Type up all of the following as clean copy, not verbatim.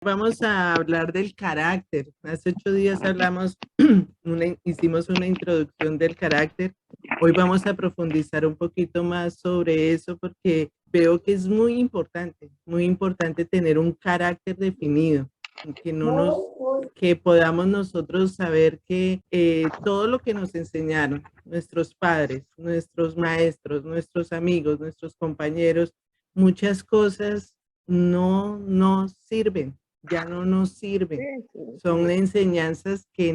Vamos a hablar del carácter. Hace 8 días hablamos, hicimos una introducción del carácter. Hoy vamos a profundizar un poquito más sobre eso porque veo que es muy importante tener un carácter definido, que no nos, que podamos nosotros saber que todo lo que nos enseñaron nuestros padres, nuestros maestros, nuestros amigos, nuestros compañeros, muchas cosas no nos sirven, ya no nos sirven. Son enseñanzas que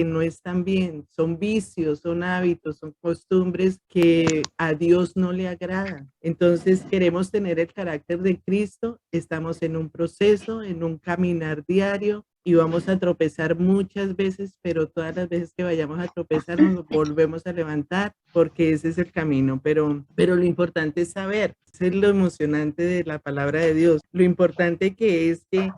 no están bien, son vicios, son hábitos, son costumbres que a Dios no le agradan. Entonces queremos tener el carácter de Cristo, estamos en un proceso, en un caminar diario y vamos a tropezar muchas veces, pero todas las veces que vayamos a tropezar nos volvemos a levantar porque ese es el camino. Pero lo importante es saber, es lo emocionante de la palabra de Dios. Lo importante que es que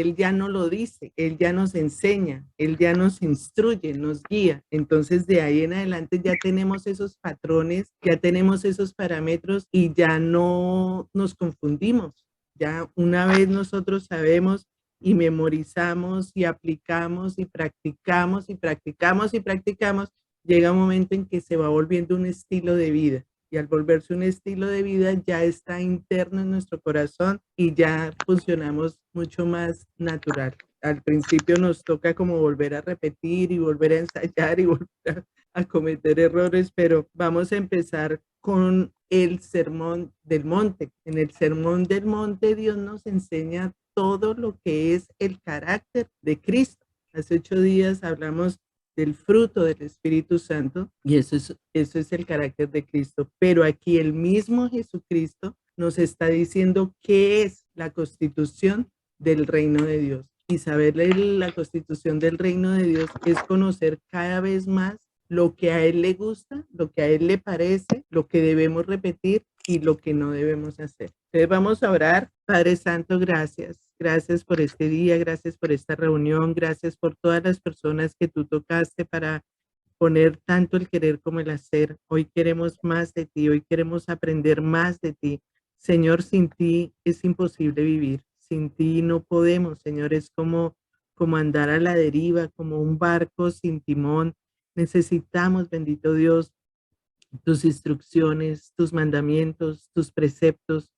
Él ya no lo dice, Él ya nos enseña, Él ya nos instruye, nos guía. Entonces de ahí en adelante ya tenemos esos patrones, ya tenemos esos parámetros y ya no nos confundimos. Ya una vez nosotros sabemos y memorizamos y aplicamos y practicamos y practicamos y practicamos, llega un momento en que se va volviendo un estilo de vida. Y al volverse un estilo de vida ya está interno en nuestro corazón y ya funcionamos mucho más natural. Al principio nos toca como volver a repetir y volver a ensayar y volver a cometer errores, pero vamos a empezar con el sermón del monte. En el sermón del monte Dios nos enseña todo lo que es el carácter de Cristo. Hace 8 días hablamos del fruto del Espíritu Santo y eso es el carácter de Cristo. Pero aquí el mismo Jesucristo nos está diciendo qué es la constitución del reino de Dios. Y saber la constitución del reino de Dios es conocer cada vez más lo que a Él le gusta, lo que a Él le parece, lo que debemos repetir y lo que no debemos hacer. Entonces vamos a orar. Padre Santo, gracias. Gracias por este día, gracias por esta reunión, gracias por todas las personas que tú tocaste para poner tanto el querer como el hacer. Hoy queremos más de ti, hoy queremos aprender más de ti. Señor, sin ti es imposible vivir. Sin ti no podemos, Señor, es como andar a la deriva, como un barco sin timón. Necesitamos, bendito Dios, tus instrucciones, tus mandamientos, tus preceptos,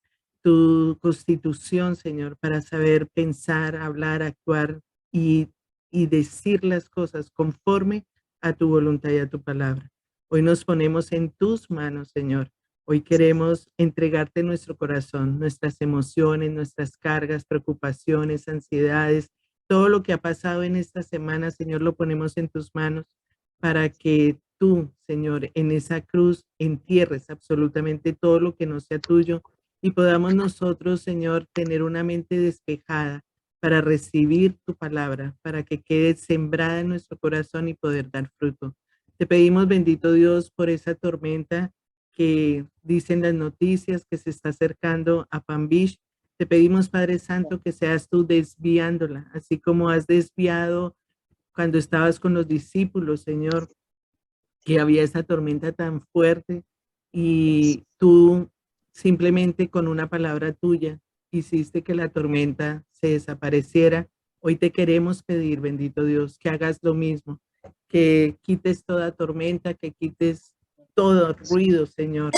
tu constitución, Señor, para saber pensar, hablar, actuar y decir las cosas conforme a tu voluntad y a tu palabra. Hoy nos ponemos en tus manos, Señor. Hoy queremos entregarte nuestro corazón, nuestras emociones, nuestras cargas, preocupaciones, ansiedades, todo lo que ha pasado en esta semana, Señor, lo ponemos en tus manos para que tú, Señor, en esa cruz entierres absolutamente todo lo que no sea tuyo y podamos nosotros, Señor, tener una mente despejada para recibir tu palabra, para que quede sembrada en nuestro corazón y poder dar fruto. Te pedimos, bendito Dios, por esa tormenta que dicen las noticias que se está acercando a Palm Beach. Te pedimos, Padre Santo, que seas tú desviándola, así como has desviado cuando estabas con los discípulos, Señor, que había esa tormenta tan fuerte y tú simplemente con una palabra tuya hiciste que la tormenta se desapareciera. Hoy te queremos pedir, bendito Dios, que hagas lo mismo, que quites toda tormenta, que quites todo ruido, Señor,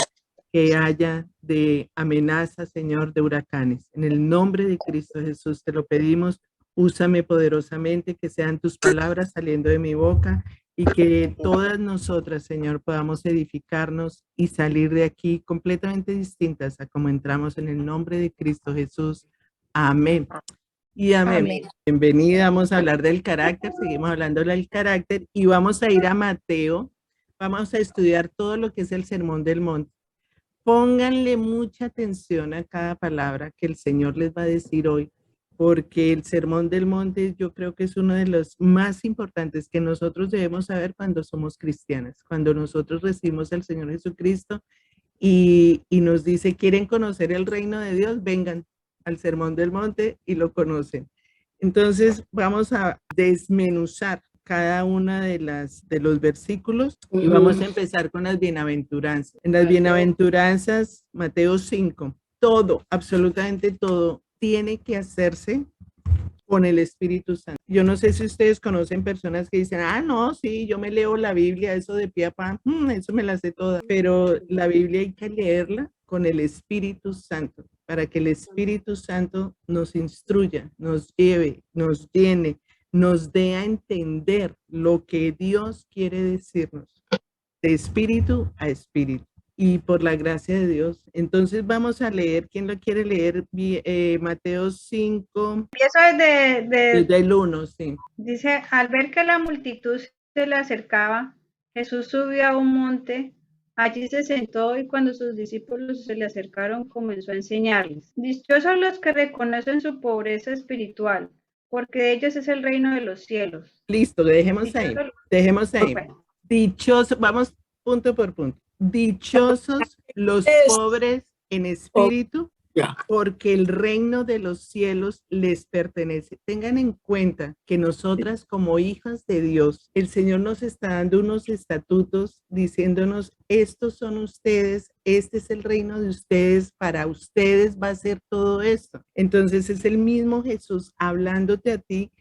que haya de amenaza, Señor, de huracanes. En el nombre de Cristo Jesús te lo pedimos. Úsame poderosamente, que sean tus palabras saliendo de mi boca y que todas nosotras, Señor, podamos edificarnos y salir de aquí completamente distintas a como entramos en el nombre de Cristo Jesús. Amén. Y amén. Amén. Bienvenida, vamos a hablar del carácter, seguimos hablando del carácter y vamos a ir a Mateo. Vamos a estudiar todo lo que es el Sermón del Monte. Pónganle mucha atención a cada palabra que el Señor les va a decir hoy, porque el Sermón del Monte yo creo que es uno de los más importantes que nosotros debemos saber cuando somos cristianas, cuando nosotros recibimos al Señor Jesucristo y nos dice, ¿quieren conocer el reino de Dios? Vengan al Sermón del Monte y lo conocen. Entonces vamos a desmenuzar cada una de los versículos y vamos a empezar con las bienaventuranzas. En las bienaventuranzas, Mateo 5, todo, absolutamente todo, tiene que hacerse con el Espíritu Santo. Yo no sé si ustedes conocen personas que dicen, ah, no, sí, yo me leo la Biblia, eso de pie a pa, eso me la sé toda, pero la Biblia hay que leerla con el Espíritu Santo, para que el Espíritu Santo nos instruya, nos lleve, nos llene, nos dé a entender lo que Dios quiere decirnos, de espíritu a espíritu. Y por la gracia de Dios. Entonces vamos a leer, ¿quién lo quiere leer? Mateo 5, Empiezo desde el 1, sí. dice, al ver que la multitud se le acercaba, Jesús subió a un monte, allí se sentó y cuando sus discípulos se le acercaron comenzó a enseñarles. Dichosos los que reconocen su pobreza espiritual, porque de ellos es el reino de los cielos. Listo, dejemos ahí, Dichosos, dejemos ahí. bueno, Dichosos, vamos punto por punto. Dichosos los pobres en espíritu, porque el reino de los cielos les pertenece. Tengan en cuenta que nosotras como hijas de Dios, el Señor nos está dando unos estatutos diciéndonos, estos son ustedes, este es el reino de ustedes, para ustedes va a ser todo esto. Entonces es el mismo Jesús hablándote a ti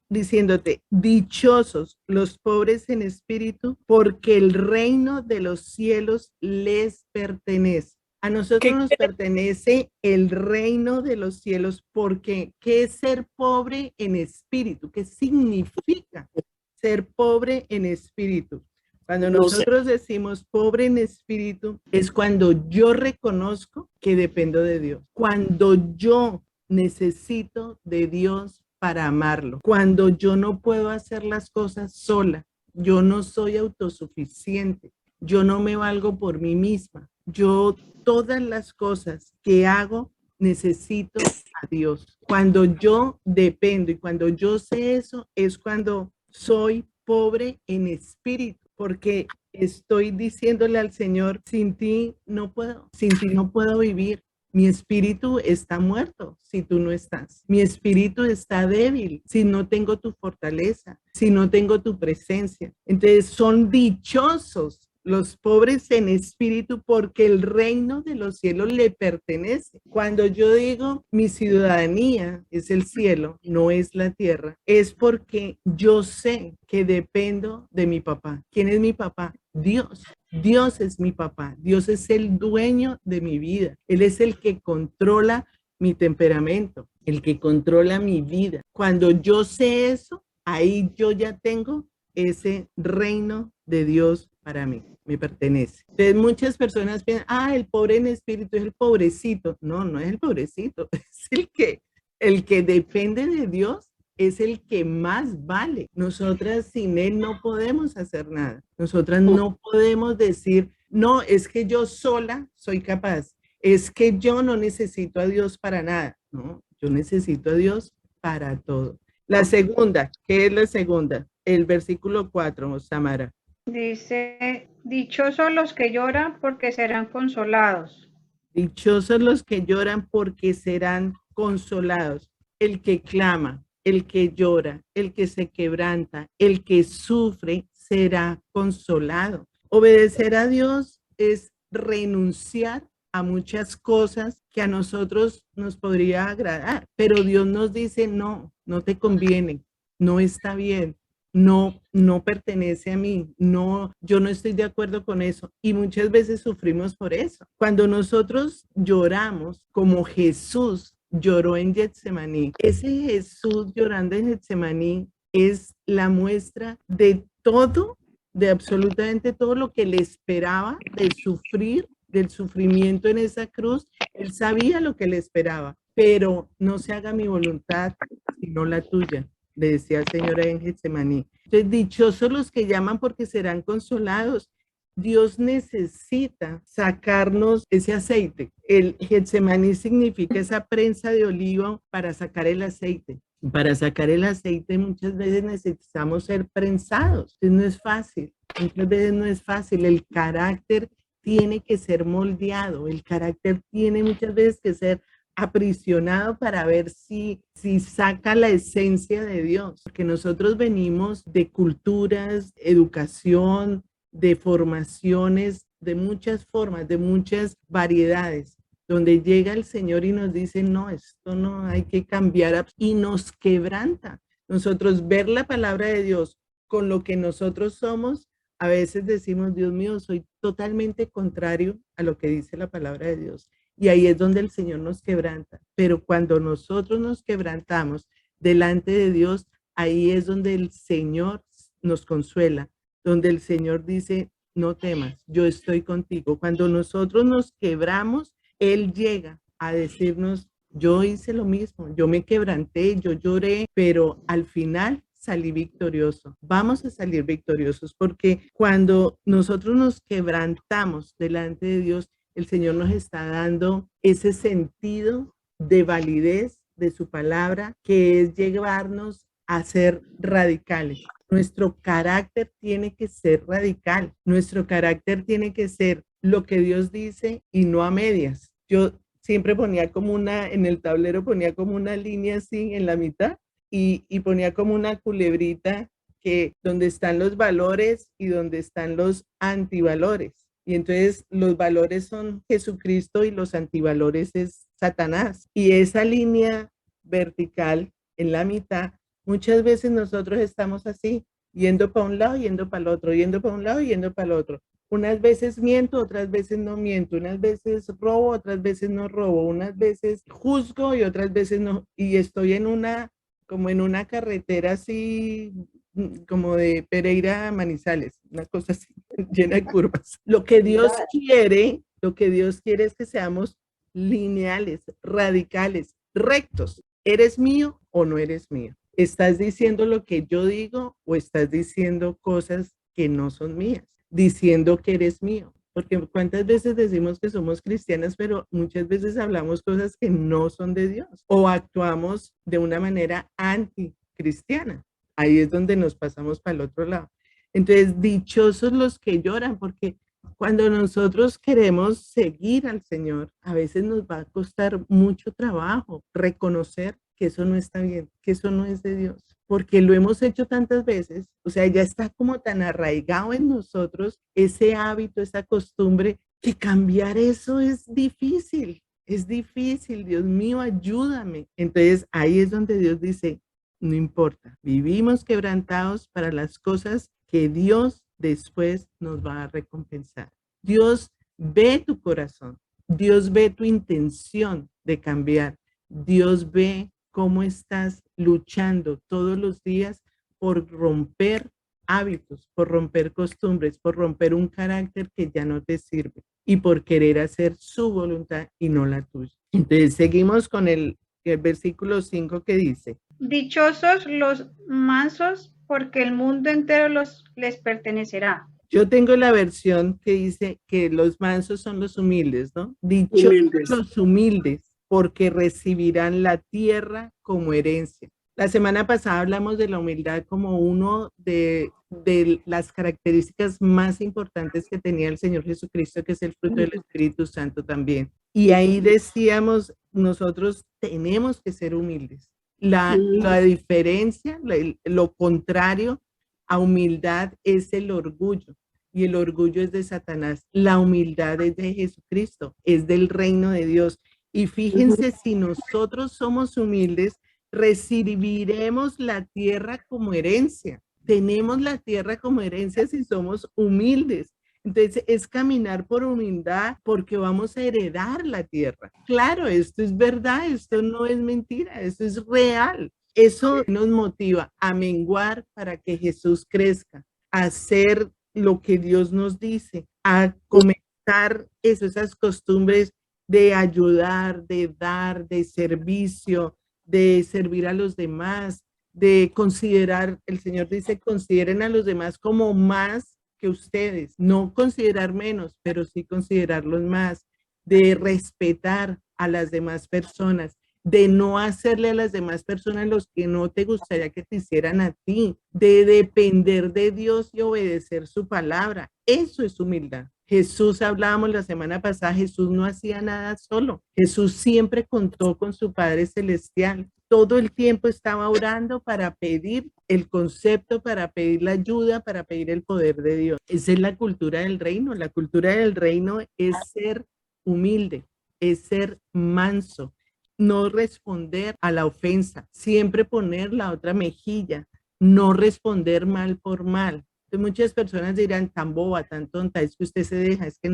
diciéndote, dichosos los pobres en espíritu, porque el reino de los cielos les pertenece. A nosotros nos pertenece el reino de los cielos, porque ¿qué es ser pobre en espíritu? ¿Qué significa ser pobre en espíritu? Cuando nosotros decimos pobre en espíritu, es cuando yo reconozco que dependo de Dios. Cuando yo necesito de Dios para amarlo. Cuando yo no puedo hacer las cosas sola, yo no soy autosuficiente, yo no me valgo por mí misma. Yo todas las cosas que hago necesito a Dios. Cuando yo dependo y cuando yo sé eso es cuando soy pobre en espíritu, porque estoy diciéndole al Señor, sin ti no puedo vivir. Mi espíritu está muerto si tú no estás. Mi espíritu está débil si no tengo tu fortaleza, si no tengo tu presencia. Entonces son dichosos los pobres en espíritu, porque el reino de los cielos le pertenece. Cuando yo digo mi ciudadanía es el cielo, no es la tierra, es porque yo sé que dependo de mi papá. ¿Quién es mi papá? Dios. Dios es mi papá. Dios es el dueño de mi vida. Él es el que controla mi temperamento, el que controla mi vida. Cuando yo sé eso, ahí yo ya tengo ese reino de Dios para mí, me pertenece. Entonces muchas personas piensan, el pobre en espíritu es el pobrecito. No, no es el pobrecito, es el que depende de Dios, es el que más vale. Nosotras sin él no podemos hacer nada. Nosotras no podemos decir, no, es que yo sola soy capaz. Es que yo no necesito a Dios para nada. No, yo necesito a Dios para todo. La segunda, ¿qué es la segunda? El versículo 4, Samara. dice, dichosos los que lloran porque serán consolados. Dichosos los que lloran porque serán consolados. El que clama, el que llora, el que se quebranta, el que sufre será consolado. Obedecer a Dios es renunciar a muchas cosas que a nosotros nos podría agradar, pero Dios nos dice, no, no te conviene, no está bien, no pertenece a mí, no, yo no estoy de acuerdo con eso. Y muchas veces sufrimos por eso. Cuando nosotros lloramos como Jesús lloró en Getsemaní, ese Jesús llorando en Getsemaní es la muestra de todo, de absolutamente todo lo que le esperaba de sufrir, del sufrimiento en esa cruz. Él sabía lo que le esperaba, pero no se haga mi voluntad, sino la tuya, le decía el Señor en Getsemaní. Entonces, dichosos los que llaman porque serán consolados. Dios necesita sacarnos ese aceite. El Getsemaní significa esa prensa de oliva para sacar el aceite. Para sacar el aceite muchas veces necesitamos ser prensados. Entonces no es fácil. Muchas veces no es fácil. El carácter tiene que ser moldeado. El carácter tiene muchas veces que ser aprisionado para ver si saca la esencia de Dios, porque nosotros venimos de culturas, educación, de formaciones, de muchas formas, de muchas variedades, donde llega el Señor y nos dice, no, esto no, hay que cambiar, y nos quebranta. Nosotros ver la palabra de Dios con lo que nosotros somos, a veces decimos, Dios mío, soy totalmente contrario a lo que dice la palabra de Dios. Y ahí es donde el Señor nos quebranta. Pero cuando nosotros nos quebrantamos delante de Dios, ahí es donde el Señor nos consuela, donde el Señor dice, no temas, yo estoy contigo. Cuando nosotros nos quebramos, Él llega a decirnos, yo hice lo mismo, yo me quebranté, yo lloré, pero al final salí victorioso. Vamos a salir victoriosos porque cuando nosotros nos quebrantamos delante de Dios, el Señor nos está dando ese sentido de validez de su palabra, que es llevarnos a ser radicales. Nuestro carácter tiene que ser radical. Nuestro carácter tiene que ser lo que Dios dice y no a medias. Yo siempre ponía como en el tablero ponía como una línea así en la mitad y ponía como una culebrita que donde están los valores y donde están los antivalores. Y entonces los valores son Jesucristo y los antivalores es Satanás. Y esa línea vertical en la mitad, muchas veces nosotros estamos así, yendo para un lado, yendo para el otro, yendo para un lado, yendo para el otro. Unas veces miento, otras veces no miento, unas veces robo, otras veces no robo, unas veces juzgo y otras veces no. Y estoy como en una carretera así, como de Pereira a Manizales, una cosa así, llena de curvas. Lo que Dios quiere es que seamos lineales, radicales, rectos. ¿Eres mío o no eres mío? ¿Estás diciendo lo que yo digo o estás diciendo cosas que no son mías? Diciendo que eres mío. Porque cuántas veces decimos que somos cristianas, pero muchas veces hablamos cosas que no son de Dios o actuamos de una manera anticristiana. Ahí es donde nos pasamos para el otro lado. Entonces, dichosos los que lloran, porque cuando nosotros queremos seguir al Señor, a veces nos va a costar mucho trabajo reconocer que eso no está bien, que eso no es de Dios, porque lo hemos hecho tantas veces, o sea, ya está como tan arraigado en nosotros ese hábito, esa costumbre, que cambiar eso es difícil, Dios mío, ayúdame. Entonces ahí es donde Dios dice, no importa, vivimos quebrantados para las cosas que Dios después nos va a recompensar. Dios ve tu corazón, Dios ve tu intención de cambiar, Dios ve cómo estás luchando todos los días por romper hábitos, por romper costumbres, por romper un carácter que ya no te sirve y por querer hacer su voluntad y no la tuya. Entonces seguimos con el versículo 5 que dice, dichosos los mansos, porque el mundo entero les pertenecerá. Yo tengo la versión que dice que los mansos son los humildes, ¿no? Dichosos los humildes, porque recibirán la tierra como herencia. La semana pasada hablamos de la humildad como uno de las características más importantes que tenía el Señor Jesucristo, que es el fruto del Espíritu Santo también. Y ahí decíamos, nosotros tenemos que ser humildes. La diferencia, lo contrario a humildad es el orgullo. Y el orgullo es de Satanás. La humildad es de Jesucristo, es del reino de Dios. Y fíjense, si nosotros somos humildes, recibiremos la tierra como herencia. Tenemos la tierra como herencia si somos humildes. Entonces es caminar por humildad porque vamos a heredar la tierra. Claro, esto es verdad, esto no es mentira, esto es real. Eso nos motiva a menguar para que Jesús crezca, a hacer lo que Dios nos dice, a comenzar esas costumbres de ayudar, de dar, de servicio, de servir a los demás, de considerar, el Señor dice, consideren a los demás como más que ustedes, no considerar menos, pero sí considerarlos más, de respetar a las demás personas, de no hacerle a las demás personas los que no te gustaría que te hicieran a ti, de depender de Dios y obedecer su palabra. Eso es humildad. Jesús, hablábamos la semana pasada, Jesús no hacía nada solo. Jesús siempre contó con su Padre Celestial. Todo el tiempo estaba orando para pedir el concepto, para pedir la ayuda, para pedir el poder de Dios. Esa es la cultura del reino. La cultura del reino es ser humilde. es ser manso, no responder a la ofensa, siempre poner la otra mejilla, no responder mal por mal. Entonces muchas personas dirán, tan boba, tan tonta, es que usted se deja, es que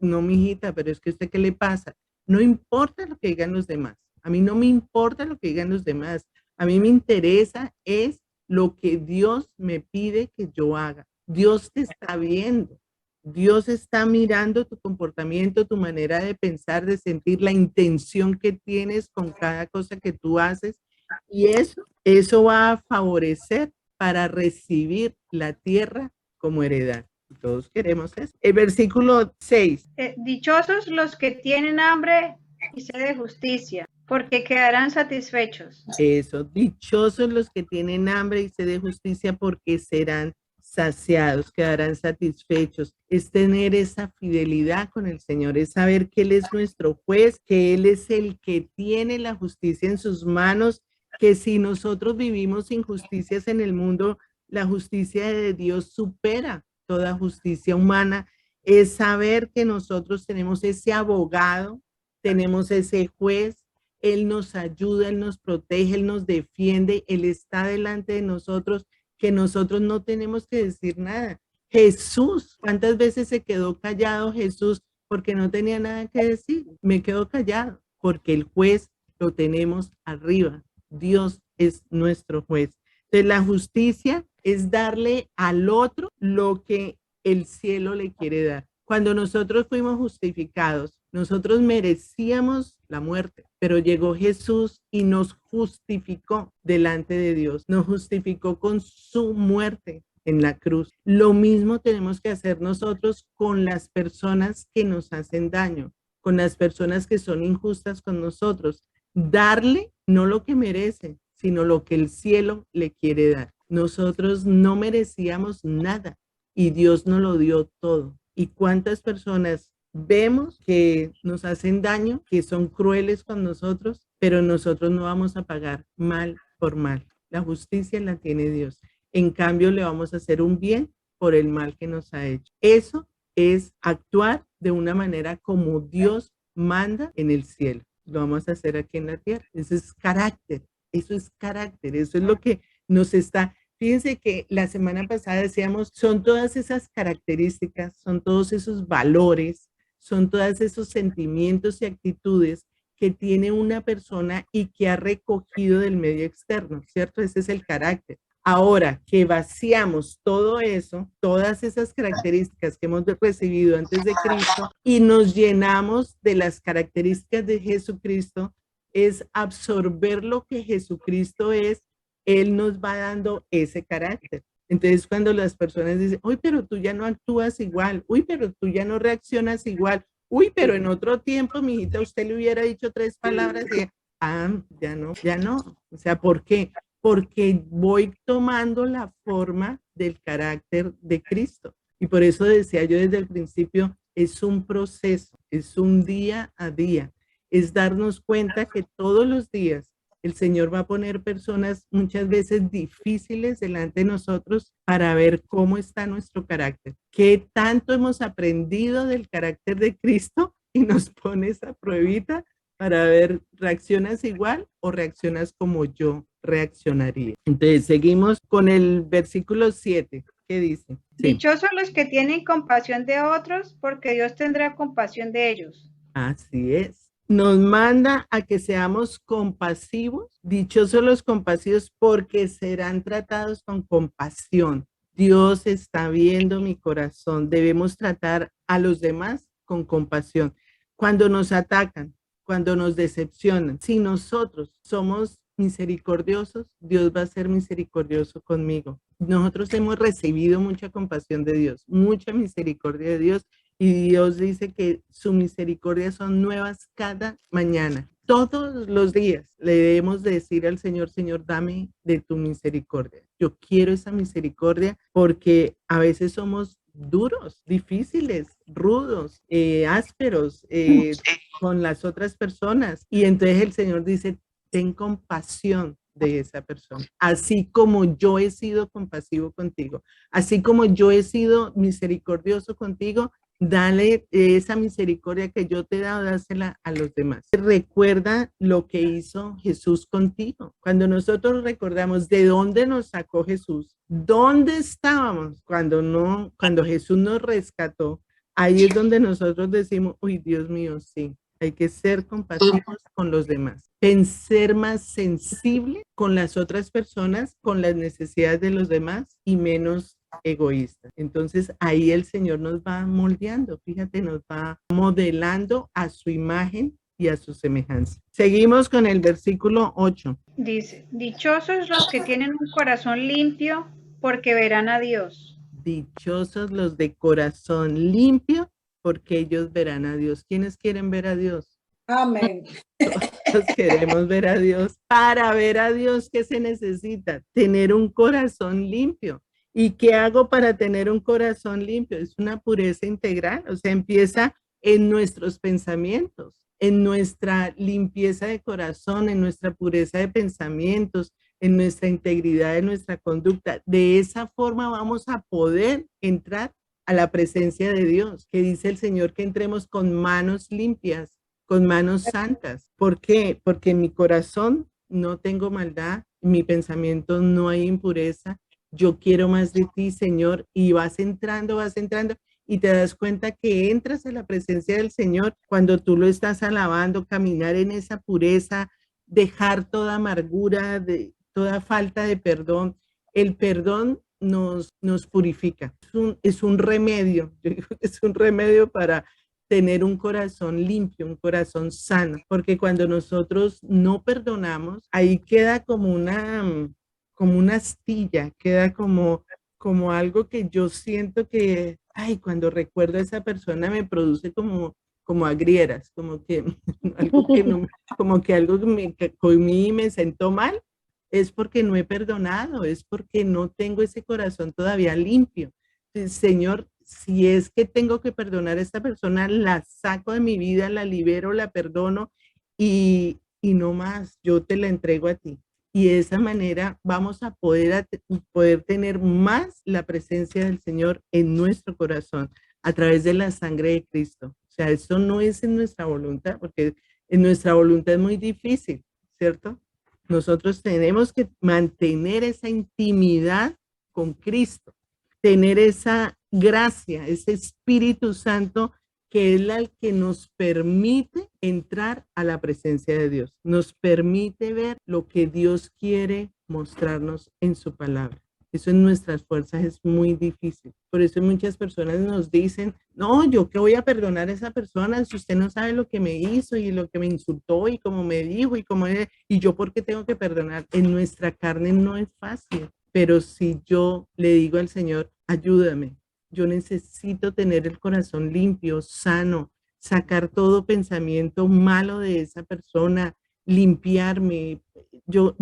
no, mijita, pero es que usted, ¿qué le pasa? No importa lo que digan los demás, a mí no me importa lo que digan los demás, a mí me interesa es lo que Dios me pide que yo haga. Dios te está viendo. Dios está mirando tu comportamiento, tu manera de pensar, de sentir, la intención que tienes con cada cosa que tú haces. Y eso va a favorecer para recibir la tierra como heredad. Todos queremos eso. El versículo 6. Dichosos los que tienen hambre y sed de justicia, porque quedarán satisfechos. Eso, dichosos los que tienen hambre y sed de justicia, porque serán saciados, quedarán satisfechos. Es tener esa fidelidad con el Señor, es saber que Él es nuestro juez, que Él es el que tiene la justicia en sus manos, que si nosotros vivimos injusticias en el mundo, la justicia de Dios supera toda justicia humana. Es saber que nosotros tenemos ese abogado, tenemos ese juez, Él nos ayuda, Él nos protege, Él nos defiende, Él está delante de nosotros, que nosotros no tenemos que decir nada. Jesús, ¿cuántas veces se quedó callado Jesús porque no tenía nada que decir? Me quedo callado porque el juez lo tenemos arriba. Dios es nuestro juez. Entonces la justicia es darle al otro lo que el cielo le quiere dar. Cuando nosotros fuimos justificados, nosotros merecíamos la muerte, pero llegó Jesús y nos justificó delante de Dios, nos justificó con su muerte en la cruz. Lo mismo tenemos que hacer nosotros con las personas que nos hacen daño, con las personas que son injustas con nosotros. Darle no lo que merece, sino lo que el cielo le quiere dar. Nosotros no merecíamos nada y Dios nos lo dio todo. ¿Y cuántas personas vemos que nos hacen daño, que son crueles con nosotros, pero nosotros no vamos a pagar mal por mal? La justicia la tiene Dios. En cambio, le vamos a hacer un bien por el mal que nos ha hecho. Eso es actuar de una manera como Dios manda en el cielo. Lo vamos a hacer aquí en la tierra. Eso es carácter. Eso es carácter. Eso es lo que nos está... Fíjense que la semana pasada decíamos, son todas esas características, son todos esos valores, son todos esos sentimientos y actitudes que tiene una persona y que ha recogido del medio externo, ¿cierto? Ese es el carácter. Ahora que vaciamos todo eso, todas esas características que hemos recibido antes de Cristo y nos llenamos de las características de Jesucristo, es absorber lo que Jesucristo es. Él nos va dando ese carácter. Entonces, cuando las personas dicen, uy, pero tú ya no actúas igual, uy, pero tú ya no reaccionas igual, uy, pero en otro tiempo, mijita, usted le hubiera dicho 3 palabras y, ya no, ya no. O sea, ¿por qué? Porque voy tomando la forma del carácter de Cristo. Y por eso decía yo desde el principio, es un proceso, es un día a día, es darnos cuenta que todos los días el Señor va a poner personas muchas veces difíciles delante de nosotros para ver cómo está nuestro carácter. ¿Qué tanto hemos aprendido del carácter de Cristo? Y nos pone esa pruebita para ver, ¿reaccionas igual o reaccionas como yo reaccionaría? Entonces, seguimos con el versículo 7. ¿Qué dice? Sí. Dichosos los que tienen compasión de otros, porque Dios tendrá compasión de ellos. Así es. Nos manda a que seamos compasivos. Dichosos los compasivos porque serán tratados con compasión. Dios está viendo mi corazón. Debemos tratar a los demás con compasión. Cuando nos atacan, cuando nos decepcionan, si nosotros somos misericordiosos, Dios va a ser misericordioso conmigo. Nosotros hemos recibido mucha compasión de Dios, mucha misericordia de Dios. Y Dios dice que su misericordia son nuevas cada mañana. Todos los días le debemos decir al Señor, Señor, dame de tu misericordia. Yo quiero esa misericordia porque a veces somos duros, difíciles, rudos, ásperos con las otras personas. Y entonces el Señor dice, ten compasión de esa persona, así como yo he sido compasivo contigo, así como yo he sido misericordioso contigo, Dale esa misericordia que yo te he dado, dásela a los demás. Recuerda lo que hizo Jesús contigo. Cuando nosotros recordamos de dónde nos sacó Jesús, dónde estábamos cuando Jesús nos rescató, ahí es donde nosotros decimos, uy, Dios mío, sí, hay que ser compasivos con los demás, ser más sensible con las otras personas, con las necesidades de los demás y menos egoísta. Entonces ahí el Señor nos va moldeando, fíjate, nos va modelando a su imagen y a su semejanza. Seguimos con el versículo 8. Dice, dichosos los que tienen un corazón limpio, porque verán a Dios. Dichosos los de corazón limpio, porque ellos verán a Dios. ¿Quiénes quieren ver a Dios? Amén. Todos queremos ver a Dios. Para ver a Dios, ¿qué se necesita? Tener un corazón limpio. ¿Y qué hago para tener un corazón limpio? Es una pureza integral, o sea, empieza en nuestros pensamientos, en nuestra limpieza de corazón, en nuestra pureza de pensamientos, en nuestra integridad, en nuestra conducta. De esa forma vamos a poder entrar a la presencia de Dios, que dice el Señor que entremos con manos limpias, con manos santas. ¿Por qué? Porque en mi corazón no tengo maldad, en mi pensamiento no hay impureza. Yo quiero más de ti, Señor, y vas entrando y te das cuenta que entras en la presencia del Señor cuando tú lo estás alabando, caminar en esa pureza, dejar toda amargura, toda falta de perdón. El perdón nos purifica. Es un remedio, yo digo que es un remedio para tener un corazón limpio, un corazón sano, porque cuando nosotros no perdonamos, ahí queda como una astilla, queda como algo que yo siento que, ay, cuando recuerdo a esa persona me produce como agrieras, como que algo que no, como que algo que comí y me sentó mal, es porque no he perdonado, es porque no tengo ese corazón todavía limpio. Señor, si es que tengo que perdonar a esta persona, la saco de mi vida, la libero, la perdono y no más, yo te la entrego a ti. Y de esa manera vamos a poder tener más la presencia del Señor en nuestro corazón a través de la sangre de Cristo. O sea, eso no es en nuestra voluntad, porque en nuestra voluntad es muy difícil, ¿cierto? Nosotros tenemos que mantener esa intimidad con Cristo, tener esa gracia, ese Espíritu Santo que es el que nos permite entrar a la presencia de Dios, nos permite ver lo que Dios quiere mostrarnos en su palabra. Eso en nuestras fuerzas es muy difícil. Por eso muchas personas nos dicen, no, yo qué voy a perdonar a esa persona si usted no sabe lo que me hizo y lo que me insultó y cómo me dijo y yo por qué tengo que perdonar. En nuestra carne no es fácil, pero si yo le digo al Señor, ayúdame, yo necesito tener el corazón limpio, sano, sacar todo pensamiento malo de esa persona, limpiarme. Yo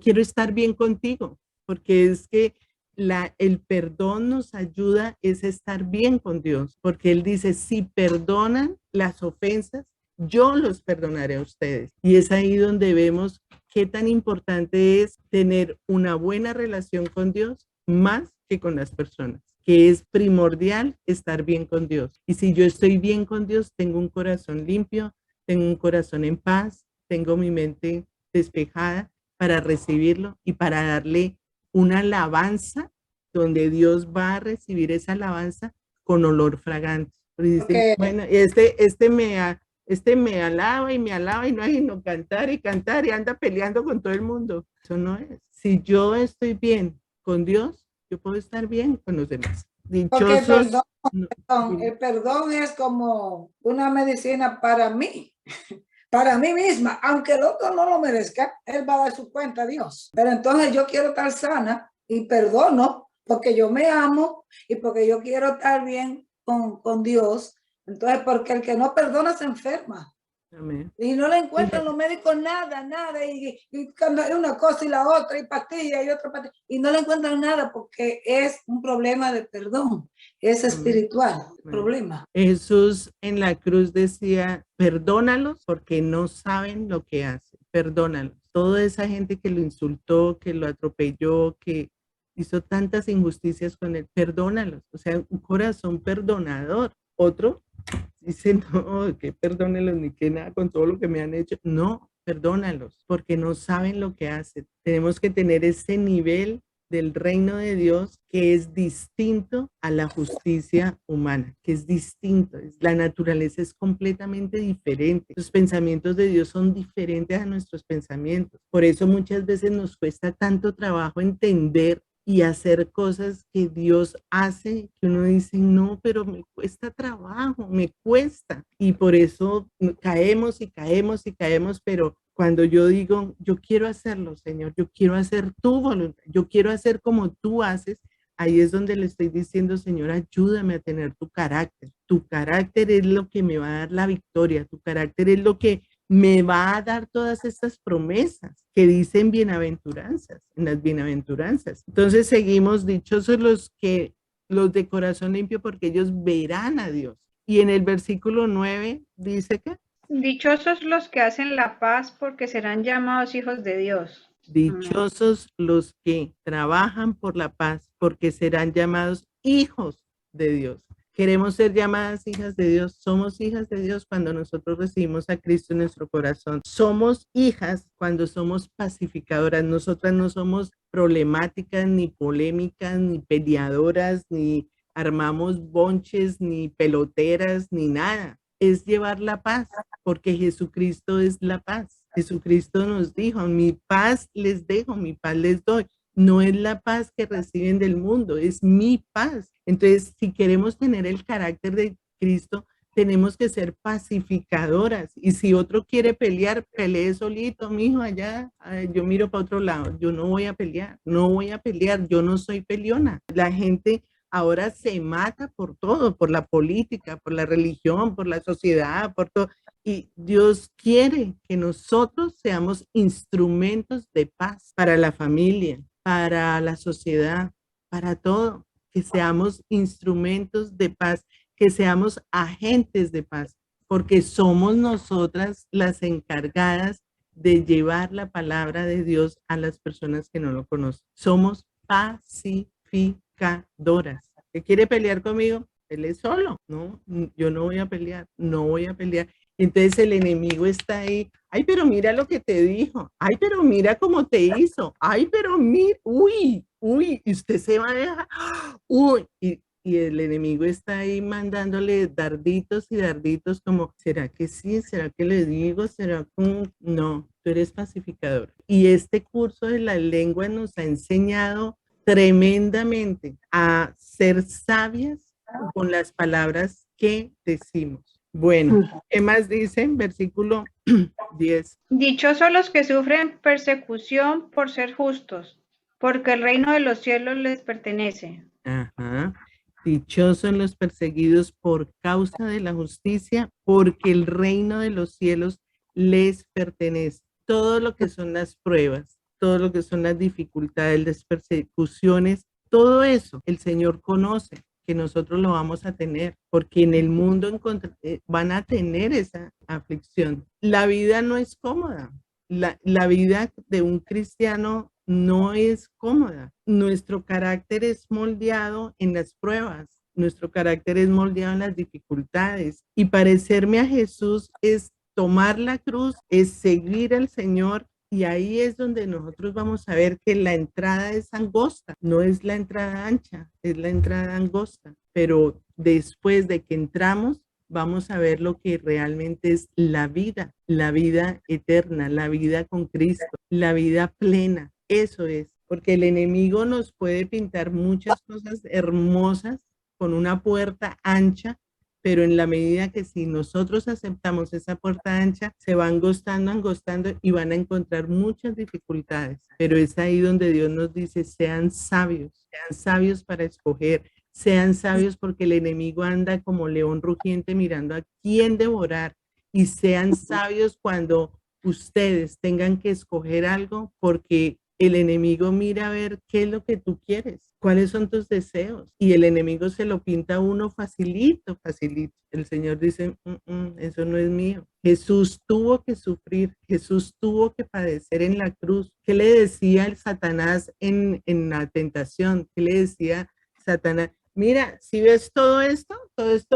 quiero estar bien contigo, porque es que el perdón nos ayuda es estar bien con Dios, porque Él dice, si perdonan las ofensas, yo los perdonaré a ustedes. Y es ahí donde vemos qué tan importante es tener una buena relación con Dios más que con las personas, que es primordial estar bien con Dios. Y si yo estoy bien con Dios, tengo un corazón limpio, tengo un corazón en paz, tengo mi mente despejada para recibirlo y para darle una alabanza donde Dios va a recibir esa alabanza con olor fragante. Dice, bueno, este me alaba y no hay no cantar y anda peleando con todo el mundo. Eso no es. Si yo estoy bien con Dios, yo puedo estar bien con los demás. Dichosos. El perdón es como una medicina para mí, para mí misma, aunque el otro no lo merezca, él va a dar su cuenta a Dios. Pero entonces yo quiero estar sana y perdono porque yo me amo y porque yo quiero estar bien con Dios. Entonces, porque el que no perdona se enferma. Amén. Y no le encuentran los médicos nada, y cuando hay una cosa y la otra, y pastilla y otra pastilla, y no le encuentran nada porque es un problema de perdón, es espiritual, problema. Jesús en la cruz decía, perdónalos porque no saben lo que hacen, perdónalos. Toda esa gente que lo insultó, que lo atropelló, que hizo tantas injusticias con él, perdónalos. O sea, un corazón perdonador. otro dice, no, que perdónenlos ni que nada con todo lo que me han hecho. No, perdónalos, porque no saben lo que hacen. Tenemos que tener ese nivel del reino de Dios que es distinto a la justicia humana, que es distinto. La naturaleza es completamente diferente. Los pensamientos de Dios son diferentes a nuestros pensamientos. Por eso muchas veces nos cuesta tanto trabajo entender y hacer cosas que Dios hace, que uno dice, no, pero me cuesta trabajo, me cuesta. Y por eso caemos y caemos y caemos, pero cuando yo digo, yo quiero hacerlo, Señor, yo quiero hacer tu voluntad, yo quiero hacer como tú haces, ahí es donde le estoy diciendo, Señor, ayúdame a tener tu carácter. Tu carácter es lo que me va a dar la victoria, tu carácter es lo que me va a dar todas estas promesas que dicen bienaventuranzas, en las bienaventuranzas. Entonces seguimos, dichosos los de corazón limpio, porque ellos verán a Dios. Y en el versículo 9 dice que dichosos los que hacen la paz, porque serán llamados hijos de Dios. dichosos los que trabajan por la paz, porque serán llamados hijos de Dios. Queremos ser llamadas hijas de Dios. Somos hijas de Dios cuando nosotros recibimos a Cristo en nuestro corazón. Somos hijas cuando somos pacificadoras. Nosotras no somos problemáticas, ni polémicas, ni peleadoras, ni armamos bonches, ni peloteras, ni nada. Es llevar la paz, porque Jesucristo es la paz. Jesucristo nos dijo, mi paz les dejo, mi paz les doy. No es la paz que reciben del mundo, es mi paz. Entonces, si queremos tener el carácter de Cristo, tenemos que ser pacificadoras. Y si otro quiere pelear, pelee solito, mijo, allá, yo miro para otro lado. Yo no voy a pelear, no voy a pelear, yo no soy peleona. La gente ahora se mata por todo, por la política, por la religión, por la sociedad, por todo. Y Dios quiere que nosotros seamos instrumentos de paz para la familia, para la sociedad, para todo, que seamos instrumentos de paz, que seamos agentes de paz, porque somos nosotras las encargadas de llevar la palabra de Dios a las personas que no lo conocen. Somos pacificadoras. ¿Que quiere pelear conmigo? Pelee solo. No, yo no voy a pelear, no voy a pelear. Entonces el enemigo está ahí. Ay, pero mira lo que te dijo. Ay, pero mira cómo te hizo. Ay, pero mira, uy, y usted se va a dejar. Uy, y el enemigo está ahí mandándole darditos y darditos como, ¿será que sí? ¿Será que le digo? ¿Será que no? Tú eres pacificador. Y este curso de la lengua nos ha enseñado tremendamente a ser sabias con las palabras que decimos. Bueno, ¿qué más dice? Versículo 10. Dichosos los que sufren persecución por ser justos, porque el reino de los cielos les pertenece. Ajá. Dichosos los perseguidos por causa de la justicia, porque el reino de los cielos les pertenece. Todo lo que son las pruebas, todo lo que son las dificultades, las persecuciones, todo eso el Señor conoce que nosotros lo vamos a tener, porque en el mundo van a tener esa aflicción. La vida no es cómoda. La vida de un cristiano no es cómoda. Nuestro carácter es moldeado en las pruebas. Nuestro carácter es moldeado en las dificultades. Y parecerme a Jesús es tomar la cruz, es seguir al Señor. Y ahí es donde nosotros vamos a ver que la entrada es angosta, no es la entrada ancha, es la entrada angosta. Pero después de que entramos, vamos a ver lo que realmente es la vida eterna, la vida con Cristo, la vida plena. Eso es, porque el enemigo nos puede pintar muchas cosas hermosas con una puerta ancha, pero en la medida que si nosotros aceptamos esa puerta ancha, se va angostando, angostando y van a encontrar muchas dificultades. Pero es ahí donde Dios nos dice, sean sabios para escoger, sean sabios porque el enemigo anda como león rugiente mirando a quién devorar, y sean sabios cuando ustedes tengan que escoger algo, porque el enemigo mira a ver qué es lo que tú quieres, cuáles son tus deseos, y el enemigo se lo pinta a uno facilito, facilito. El Señor dice, eso no es mío. Jesús tuvo que sufrir, Jesús tuvo que padecer en la cruz. ¿Qué le decía el Satanás en la tentación? ¿Qué le decía Satanás? Mira, si ves todo esto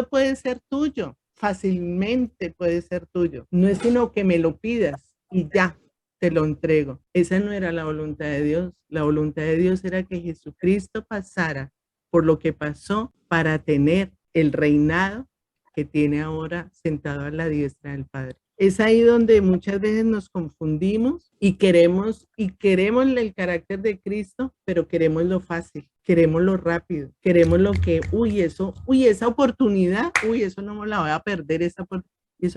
puede ser tuyo, fácilmente puede ser tuyo. No es sino que me lo pidas y ya te lo entrego. Esa no era la voluntad de Dios. La voluntad de Dios era que Jesucristo pasara por lo que pasó para tener el reinado que tiene ahora sentado a la diestra del Padre. Es ahí donde muchas veces nos confundimos y queremos el carácter de Cristo, pero queremos lo fácil, queremos lo rápido, queremos lo que, esa oportunidad, eso no me la voy a perder, eso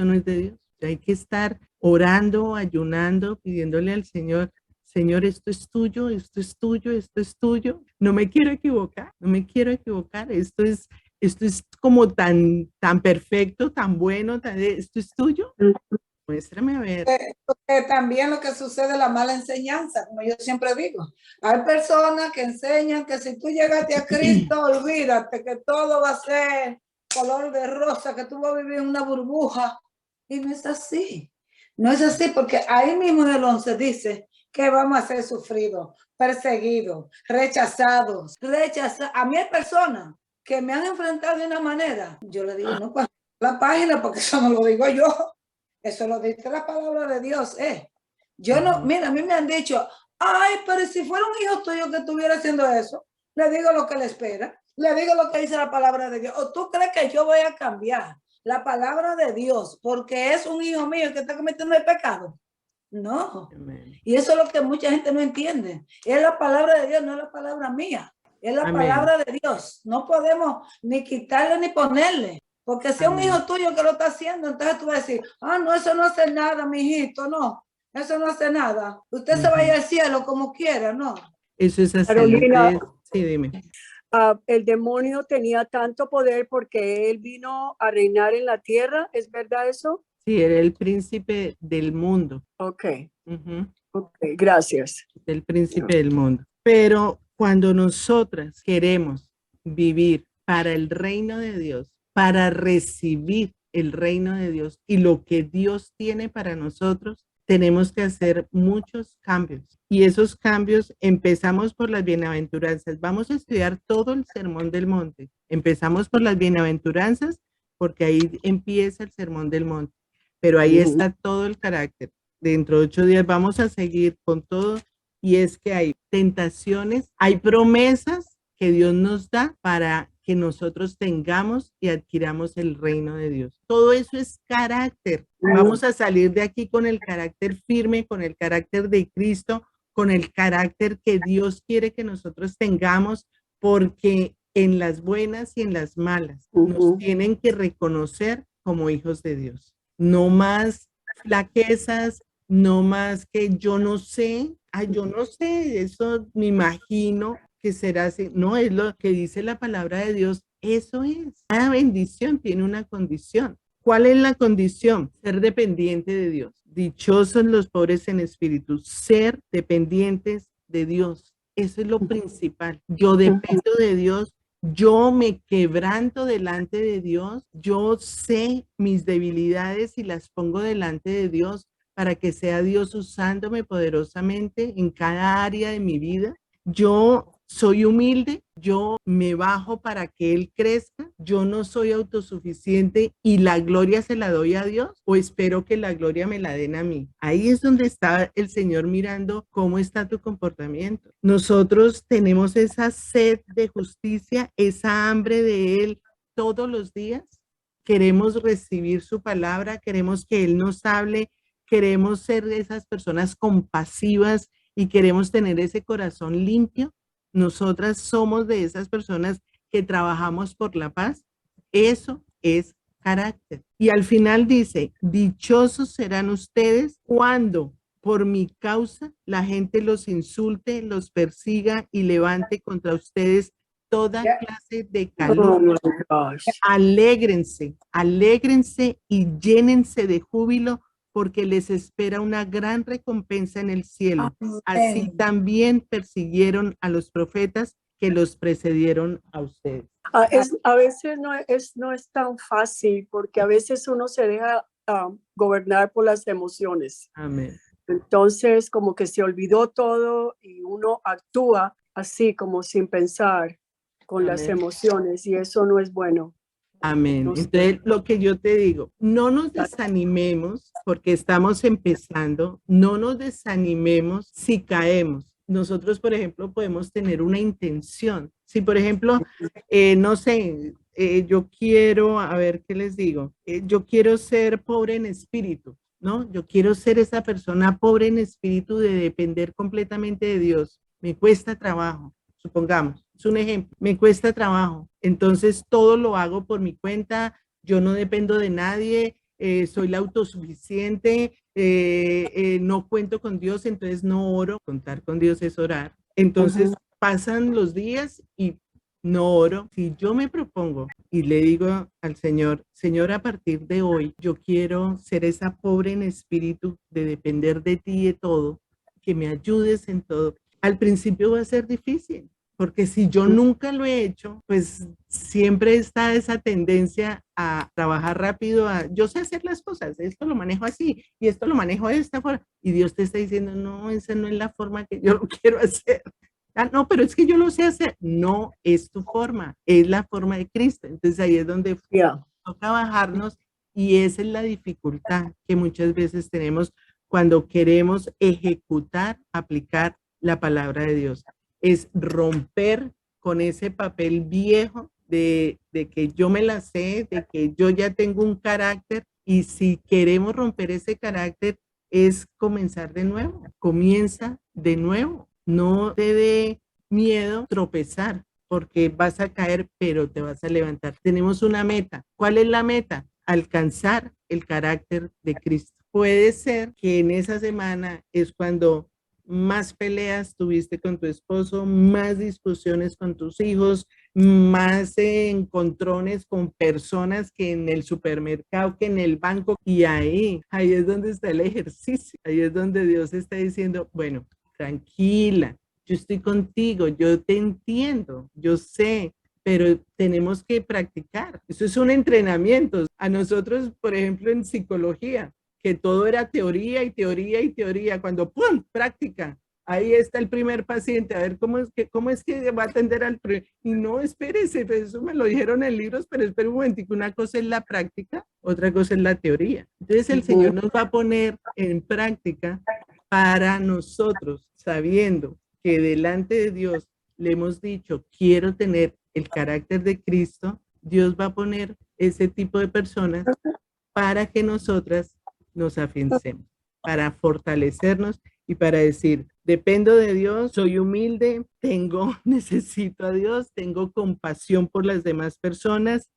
no es de Dios. Hay que estar orando, ayunando, pidiéndole al Señor, Señor, esto es tuyo, esto es tuyo, esto es tuyo. No me quiero equivocar, no me quiero equivocar. Esto es como tan perfecto, tan bueno, esto es tuyo. Muéstrame a ver. También lo que sucede, la mala enseñanza, como yo siempre digo. Hay personas que enseñan que si tú llegaste a Cristo, olvídate que todo va a ser color de rosa, que tú vas a vivir en una burbuja. Y no es así. No es así, porque ahí mismo en el 11 dice que vamos a ser sufridos, perseguidos, rechazados. A mí hay personas que me han enfrentado de una manera. Yo le digo, no, pues la página, porque eso no lo digo yo. Eso lo dice la palabra de Dios. Yo no, mira, a mí me han dicho, ay, pero si fuera un hijo tuyo que estuviera haciendo eso, le digo lo que le espera, le digo lo que dice la palabra de Dios. ¿O tú crees que yo voy a cambiar la palabra de Dios porque es un hijo mío que está cometiendo el pecado? No. Y eso es lo que mucha gente no entiende. Es la palabra de Dios, no es la palabra mía. Es la palabra de Dios. No podemos ni quitarle ni ponerle. Porque si es un hijo tuyo que lo está haciendo, entonces tú vas a decir, no, eso no hace nada, mi hijito, no. Eso no hace nada. Usted se vaya al cielo como quiera, ¿no? Eso es así. Carolina, sí, dime. El demonio tenía tanto poder porque él vino a reinar en la tierra, ¿es verdad eso? Sí, era el príncipe del mundo. Ok. Ok, gracias. El príncipe del mundo. Pero cuando nosotras queremos vivir para el reino de Dios, para recibir el reino de Dios y lo que Dios tiene para nosotros, tenemos que hacer muchos cambios. Y esos cambios empezamos por las bienaventuranzas. Vamos a estudiar todo el Sermón del Monte. Empezamos por las bienaventuranzas porque ahí empieza el Sermón del Monte. Pero ahí está todo el carácter. Dentro de 8 días vamos a seguir con todo. Y es que hay tentaciones, hay promesas que Dios nos da para que nosotros tengamos y adquiramos el reino de Dios. Todo eso es carácter. Vamos a salir de aquí con el carácter firme, con el carácter de Cristo, con el carácter que Dios quiere que nosotros tengamos, porque en las buenas y en las malas nos tienen que reconocer como hijos de Dios. No más flaquezas, no más que yo no sé, yo no sé, eso me imagino que será así. No, es lo que dice la palabra de Dios, eso es. Cada bendición tiene una condición. ¿Cuál es la condición? Ser dependiente de Dios. Dichosos los pobres en espíritu, ser dependientes de Dios. Eso es lo principal. Yo dependo de Dios. Yo me quebranto delante de Dios. Yo sé mis debilidades y las pongo delante de Dios para que sea Dios usándome poderosamente en cada área de mi vida. Yo soy humilde, yo me bajo para que Él crezca, yo no soy autosuficiente y la gloria se la doy a Dios o espero que la gloria me la den a mí. Ahí es donde está el Señor mirando cómo está tu comportamiento. Nosotros tenemos esa sed de justicia, esa hambre de Él todos los días. Queremos recibir su palabra, queremos que Él nos hable, queremos ser esas personas compasivas y queremos tener ese corazón limpio. Nosotras somos de esas personas que trabajamos por la paz. Eso es carácter. Y al final dice, dichosos serán ustedes cuando por mi causa la gente los insulte, los persiga y levante contra ustedes toda clase de calumnia. Alégrense, alégrense y llénense de júbilo porque les espera una gran recompensa en el cielo. Así también persiguieron a los profetas que los precedieron a ustedes. A veces no es tan fácil porque a veces uno se deja gobernar por las emociones. Amén. Entonces como que se olvidó todo y uno actúa así como sin pensar. con las Amén. emociones y eso no es bueno. Amén. No sé. Entonces, lo que yo te digo, no nos desanimemos porque estamos empezando, no nos desanimemos si caemos. Nosotros, por ejemplo, podemos tener una intención. Si, por ejemplo, no sé, yo quiero, a ver qué les digo, yo quiero ser pobre en espíritu, ¿no? Yo quiero ser esa persona pobre en espíritu de depender completamente de Dios. Me cuesta trabajo. Supongamos, es un ejemplo, me cuesta trabajo, entonces todo lo hago por mi cuenta, yo no dependo de nadie, soy la autosuficiente, no cuento con Dios, entonces no oro, contar con Dios es orar, entonces pasan los días y no oro. Si yo me propongo y le digo al Señor, Señor, a partir de hoy, yo quiero ser esa pobre en espíritu de depender de ti y de todo, que me ayudes en todo. Al principio va a ser difícil, porque si yo nunca lo he hecho, pues siempre está esa tendencia a trabajar rápido, a yo sé hacer las cosas, esto lo manejo así y esto lo manejo de esta forma. Y Dios te está diciendo, no, esa no es la forma que yo lo quiero hacer. Ah, no, pero es que yo lo sé hacer. No es tu forma, es la forma de Cristo. Entonces ahí es donde toca bajarnos y esa es la dificultad que muchas veces tenemos cuando queremos ejecutar, aplicar la palabra de Dios. Es romper con ese papel viejo de que yo me la sé, de que yo ya tengo un carácter y si queremos romper ese carácter es comenzar de nuevo, comienza de nuevo. No te dé miedo tropezar porque vas a caer, pero te vas a levantar. Tenemos una meta. ¿Cuál es la meta? Alcanzar el carácter de Cristo. Puede ser que en esa semana es cuando más peleas tuviste con tu esposo, más discusiones con tus hijos, más encontrones con personas que en el supermercado, que en el banco. Y ahí es donde está el ejercicio. Ahí es donde Dios está diciendo, bueno, tranquila, yo estoy contigo, yo te entiendo, yo sé, pero tenemos que practicar. Eso es un entrenamiento. A nosotros, por ejemplo, en psicología, que todo era teoría y teoría y teoría, cuando ¡pum! Práctica. Ahí está el primer paciente, a ver cómo es que va a atender al y no, espérese, pues eso me lo dijeron en libros, pero espere un momentico, una cosa es la práctica, otra cosa es la teoría. Entonces el Señor nos va a poner en práctica para nosotros, sabiendo que delante de Dios le hemos dicho, quiero tener el carácter de Cristo, Dios va a poner ese tipo de personas para que nosotras nos afiancemos, para fortalecernos y para decir, dependo de Dios, soy humilde, necesito a Dios, tengo compasión por las demás personas,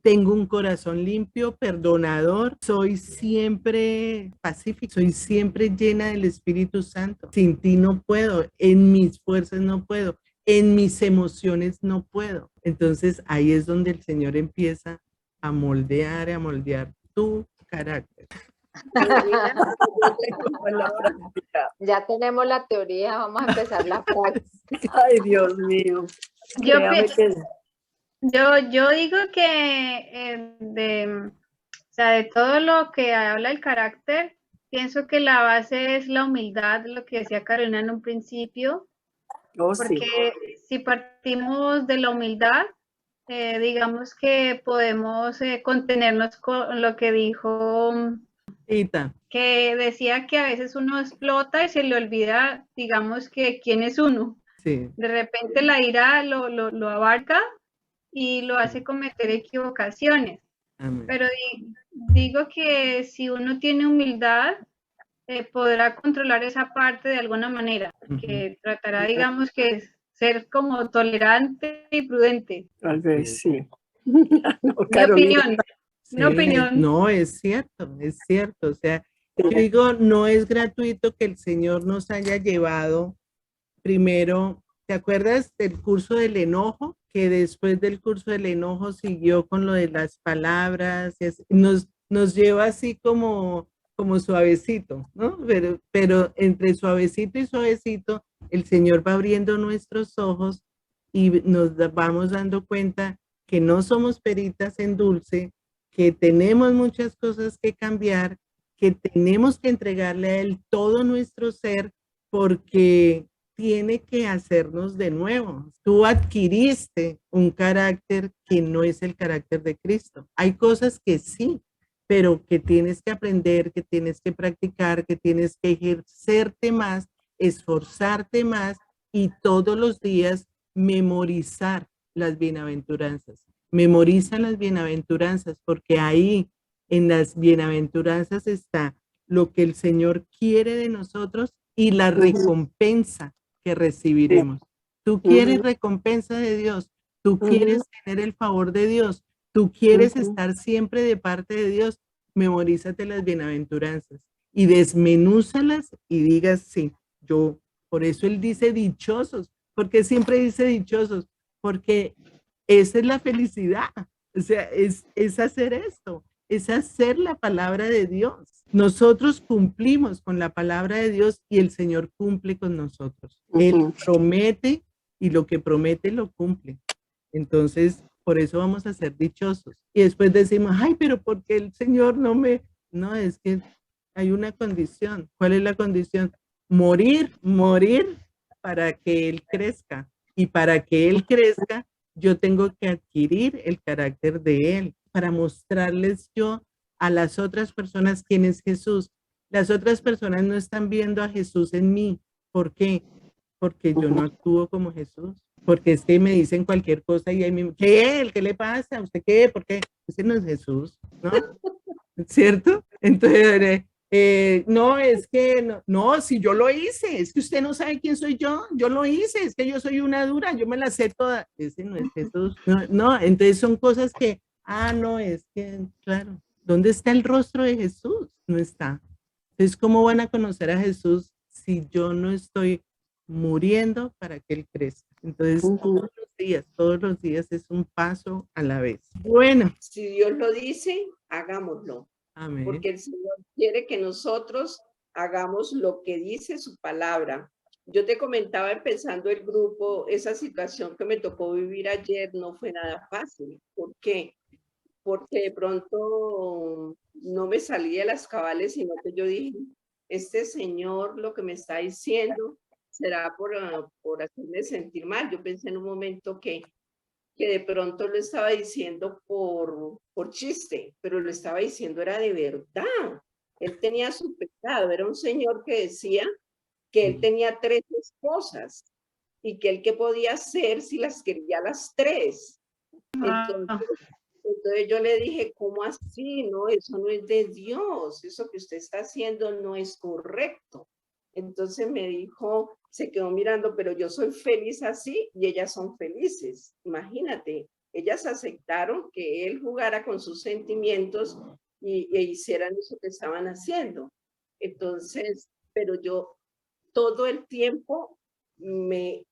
tengo un corazón limpio, perdonador, soy siempre pacífico, soy siempre llena del Espíritu Santo. Sin ti no puedo, en mis fuerzas no puedo, en mis emociones no puedo. Entonces ahí es donde el Señor empieza a moldear tu carácter. Ya tenemos la teoría, vamos a empezar la práctica. Ay, Dios mío. Yo digo que de todo lo que habla el carácter, pienso que la base es la humildad, lo que decía Carolina en un principio, porque si partimos de la humildad, digamos que podemos contenernos con lo que dijo Ita, que decía que a veces uno explota y se le olvida, digamos, que quién es uno. sí. De repente la ira lo abarca y lo hace cometer equivocaciones. Amén. Pero digo que si uno tiene humildad, podrá controlar esa parte de alguna manera, que tratará, digamos, que ser como tolerante y prudente. Tal vez sí. Mi opinión. Sí, Mi opinión. no, es cierto, es cierto. O sea, yo digo, no es gratuito que el Señor nos haya llevado primero. ¿Te acuerdas del curso del enojo? Que después del curso del enojo siguió con lo de las palabras, nos lleva así como suavecito, ¿no? Pero entre suavecito y suavecito, el Señor va abriendo nuestros ojos y nos vamos dando cuenta que no somos peritas en dulce, que tenemos muchas cosas que cambiar, que tenemos que entregarle a Él todo nuestro ser, porque tiene que hacernos de nuevo. Tú adquiriste un carácter que no es el carácter de Cristo. Hay cosas que sí, pero que tienes que aprender, que tienes que practicar, que tienes que ejercerte más, esforzarte más y todos los días memorizar las bienaventuranzas. Memoriza las bienaventuranzas porque ahí en las bienaventuranzas está lo que el Señor quiere de nosotros y la recompensa que recibiremos. Tú quieres recompensa de Dios, tú quieres tener el favor de Dios, tú quieres estar siempre de parte de Dios, memorízate las bienaventuranzas y desmenúzalas y digas, sí, yo, por eso él dice dichosos, porque siempre dice dichosos, porque esa es la felicidad, o sea, es hacer esto, es hacer la palabra de Dios. Nosotros cumplimos con la palabra de Dios y el Señor cumple con nosotros. Él promete y lo que promete lo cumple. Entonces, por eso vamos a ser dichosos. Y después decimos, ay, pero ¿por qué el Señor no me...? No, es que hay una condición. ¿Cuál es la condición? Morir para que Él crezca. Y para que Él crezca, yo tengo que adquirir el carácter de Él para mostrarles yo a las otras personas quién es Jesús. Las otras personas no están viendo a Jesús en mí. ¿Por qué? Porque yo no actúo como Jesús. Porque es que me dicen cualquier cosa y ahí mismo, ¿qué? ¿Qué le pasa? ¿Usted qué? ¿Por qué? Ese no es Jesús, ¿no? ¿Cierto? Entonces, no, es que, no, si yo lo hice, es que usted no sabe quién soy yo lo hice, es que yo soy una dura, yo me la sé toda. Ese no es Jesús. No, entonces son cosas que, no, es que, claro, ¿dónde está el rostro de Jesús? No está. Entonces, ¿cómo van a conocer a Jesús si yo no estoy muriendo para que Él crezca? Entonces, todos los días es un paso a la vez. Bueno. Si Dios lo dice, hagámoslo. Amén. Porque el Señor quiere que nosotros hagamos lo que dice su palabra. Yo te comentaba empezando el grupo, esa situación que me tocó vivir ayer no fue nada fácil. ¿Por qué? Porque de pronto no me salí de las cabales, sino que yo dije, este Señor lo que me está diciendo será por hacerme sentir mal. Yo pensé en un momento que de pronto lo estaba diciendo por chiste, pero lo estaba diciendo era de verdad. Él tenía su pecado, era un señor que decía que él tenía 3 esposas y que él qué podía hacer si las quería las 3. Entonces yo le dije, ¿cómo así? No, eso no es de Dios, eso que usted está haciendo no es correcto. Entonces me dijo, se quedó mirando, pero yo soy feliz así y ellas son felices. Imagínate, ellas aceptaron que él jugara con sus sentimientos e hicieran eso que estaban haciendo. Entonces, pero yo todo el tiempo me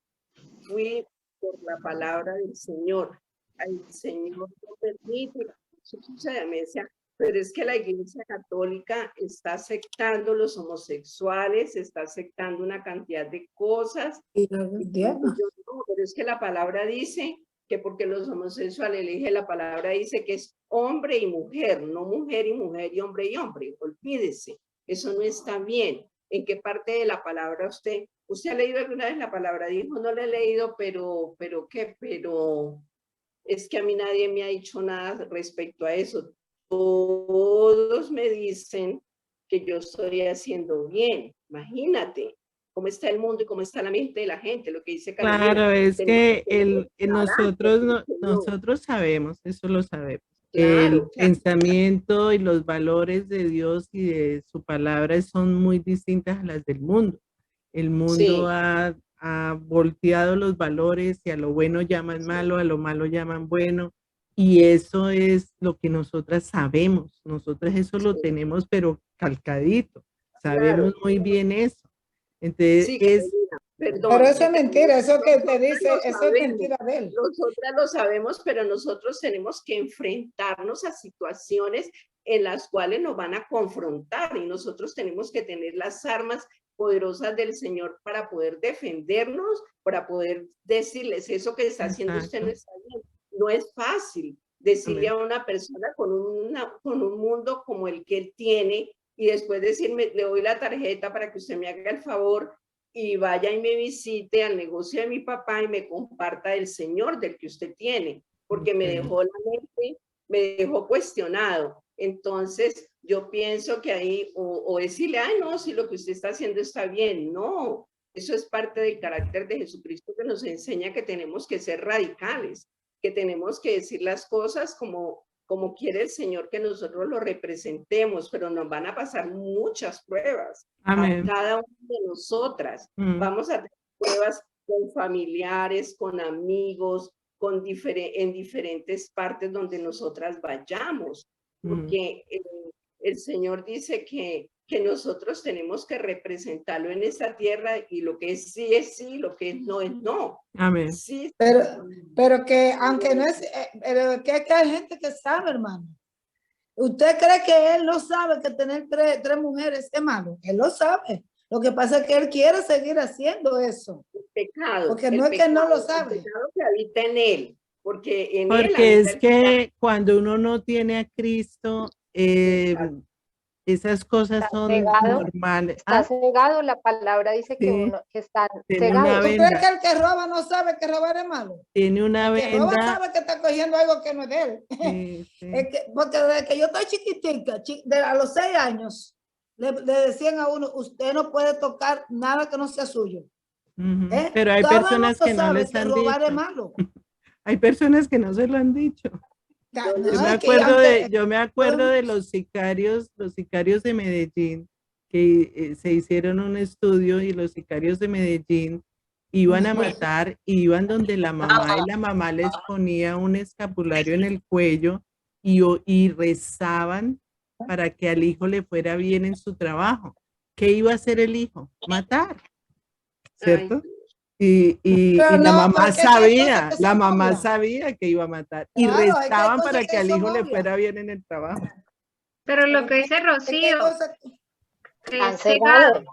fui por la palabra del Señor. El Señor no permite que eso suceda. Me decía, pero es que la Iglesia Católica está aceptando los homosexuales, está aceptando una cantidad de cosas. Pero es que la palabra dice que porque los homosexuales, le dije, la palabra dice que es hombre y mujer, no mujer y mujer y hombre y hombre. Olvídese, eso no está bien. ¿En qué parte de la palabra usted ha leído alguna vez la palabra? Dijo, no la he leído, pero es que a mí nadie me ha dicho nada respecto a eso. Todos me dicen que yo estoy haciendo bien. Imagínate cómo está el mundo y cómo está la mente de la gente, lo que dice Carolina. Claro, es que nosotros sabemos, eso lo sabemos. El pensamiento y los valores de Dios y de su palabra son muy distintas a las del mundo. El mundo ha volteado los valores y a lo bueno llaman malo, a lo malo llaman bueno. Y eso es lo que nosotras sabemos. Nosotras eso lo tenemos, pero calcadito. Sabemos muy bien eso. Entonces, perdón, pero eso es mentira, eso que te dice, eso es mentira de él. Nosotras lo sabemos, pero nosotros tenemos que enfrentarnos a situaciones en las cuales nos van a confrontar y nosotros tenemos que tener las armas poderosas del Señor para poder defendernos, para poder decirles eso que está haciendo usted no está bien. No es fácil decirle a una persona con un mundo como el que él tiene y después decirme, le doy la tarjeta para que usted me haga el favor y vaya y me visite al negocio de mi papá y me comparta del Señor del que usted tiene, porque me dejó la mente, me dejó cuestionado. Entonces, yo pienso que ahí, o decirle, ay, no, si lo que usted está haciendo está bien. No, eso es parte del carácter de Jesucristo que nos enseña que tenemos que ser radicales, que tenemos que decir las cosas como quiere el Señor que nosotros lo representemos, pero nos van a pasar muchas pruebas. Amén. A cada una de nosotras. Vamos a tener pruebas con familiares, con amigos, en diferentes partes donde nosotras vayamos, porque el Señor dice que nosotros tenemos que representarlo en esta tierra, y lo que es sí, lo que es no. Amén. Sí, pero que aunque no es, pero que hay gente que sabe, hermano. ¿Usted cree que él no sabe que tener tres mujeres es malo? Él lo sabe. Lo que pasa es que él quiere seguir haciendo eso. El pecado. Porque no es que no lo sabe. El pecado que habita en él. Porque es que cuando uno no tiene a Cristo, esas cosas son normales. Está cegado, la palabra dice que uno que está cegado. ¿Tú crees que el que roba no sabe que robar es malo? Tiene una venda. El que roba sabe que está cogiendo algo que no es de él. Sí. Porque desde que yo estoy chiquitica, a los 6 años, le decían a uno, usted no puede tocar nada que no sea suyo. Pero hay personas que no les han dicho. Robar es malo. Hay personas que no se lo han dicho. Yo me acuerdo de los sicarios de Medellín, que se hicieron un estudio, y los sicarios de Medellín iban a matar, iban donde la mamá, y la mamá les ponía un escapulario en el cuello y rezaban para que al hijo le fuera bien en su trabajo. ¿Qué iba a hacer el hijo? Matar, ¿cierto? Y la mamá sabía que iba a matar, y rezaban para que al hijo le fuera bien en el trabajo. Pero lo que dice Rocío, están cegados.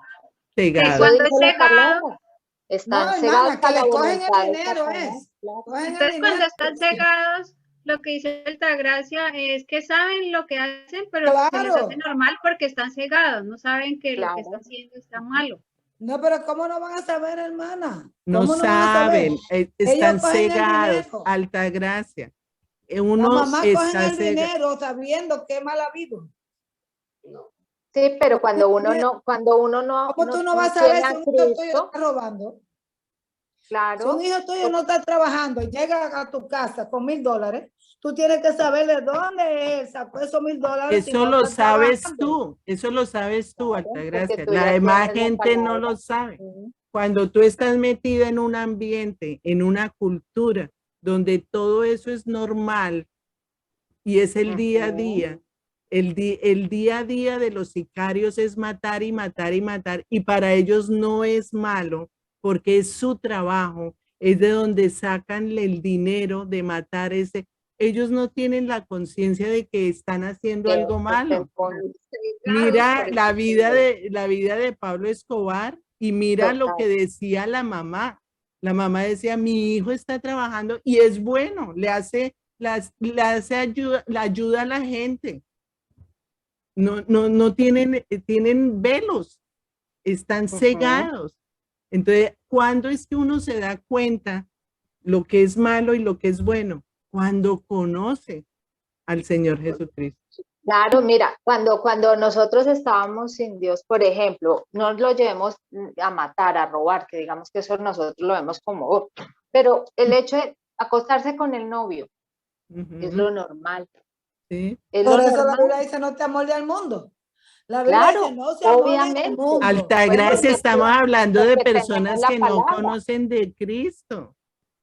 Cuando es cegado, están cegados que le cogen el dinero. Entonces, cuando están cegados, lo que dice Altagracia es que saben lo que hacen, pero se les hace normal porque están cegados, no saben que lo que están haciendo está malo. No, pero ¿cómo no van a saber, hermana? No saben, están cegados. Altagracia. Uno la mamá cogen el dinero sabiendo que es mal habido. Sí, pero cuando uno no, ¿cómo tú no vas a saber si un hijo tuyo está robando? Claro. Si un hijo tuyo no está trabajando y llega a tu casa con $1,000, tú tienes que saber de dónde él sacó esos $1,000. Eso lo sabes tú, Altagracia. La demás gente no lo sabe. Cuando tú estás metida en un ambiente, en una cultura donde todo eso es normal y es el día a día, el día a día de los sicarios es matar y matar y matar, y para ellos no es malo porque es su trabajo, es de donde sacan el dinero de matar ese. Ellos no tienen la conciencia de que están haciendo algo malo. Mira la vida de Pablo Escobar y mira lo que decía la mamá. La mamá decía, mi hijo está trabajando y es bueno, le ayuda a la gente. No tienen velos, están cegados. Entonces, ¿cuándo es que uno se da cuenta lo que es malo y lo que es bueno? Cuando conoce al Señor Jesucristo. Claro, mira, cuando nosotros estábamos sin Dios, por ejemplo, no lo llevemos a matar, a robar, que digamos que eso nosotros lo vemos como, pero el hecho de acostarse con el novio es lo normal. Sí. Por eso la Biblia dice, no te amolde al mundo. La Biblia dice, no se amolde al mundo. Altagracia, estamos hablando de personas que no conocen de Cristo.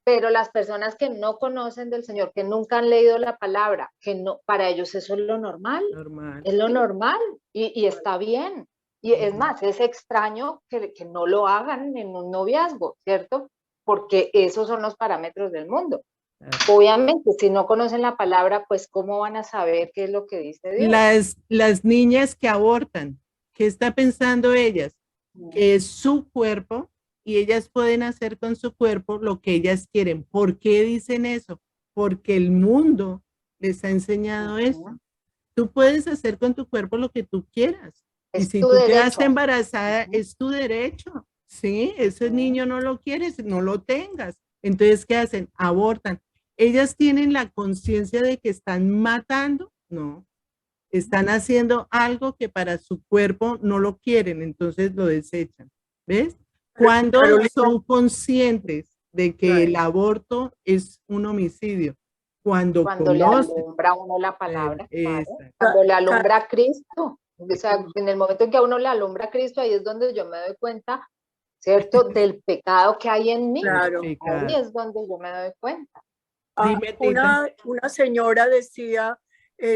Pero las personas que no conocen del Señor, que nunca han leído la palabra, que no, para ellos eso es lo normal. Es lo normal y está bien. Y es más, es extraño que no lo hagan en un noviazgo, ¿cierto? Porque esos son los parámetros del mundo. Obviamente, si no conocen la palabra, pues ¿cómo van a saber qué es lo que dice Dios? Las niñas que abortan, ¿qué está pensando ellas? Que es su cuerpo y ellas pueden hacer con su cuerpo lo que ellas quieren. ¿Por qué dicen eso? Porque el mundo les ha enseñado eso. Tú puedes hacer con tu cuerpo lo que tú quieras. Y si tú quedas embarazada, es tu derecho. Sí, ese niño no lo quieres, no lo tengas. Entonces, ¿qué hacen? Abortan. ¿Ellas tienen la conciencia de que están matando? No. Están haciendo algo que para su cuerpo no lo quieren, entonces lo desechan. ¿Ves? Cuando Carolina, son conscientes de que el right. aborto es un homicidio, cuando le conocen. alumbra a uno la palabra, claro. Exacto. Cuando le alumbra a Cristo. O sea, en el momento en que a uno le alumbra a Cristo, ahí es donde yo me doy cuenta, ¿cierto? Del pecado que hay en mí. Claro. Ahí es donde yo me doy cuenta. Dime, Tita. Una señora decía,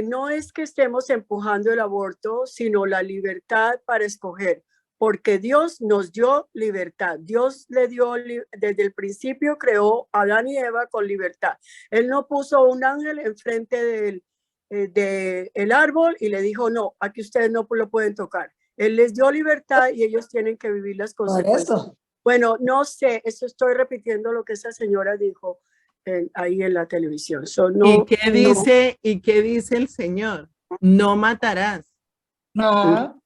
no es que estemos empujando el aborto, sino la libertad para escoger, porque Dios nos dio libertad. Dios le dio, desde el principio creó a Adán y Eva con libertad. Él no puso un ángel enfrente del árbol y le dijo, no, aquí ustedes no lo pueden tocar. Él les dio libertad y ellos tienen que vivir las consecuencias. Por eso. Bueno, no sé, eso estoy repitiendo lo que esa señora dijo ahí en la televisión. ¿Y qué dice el Señor? No matarás. No.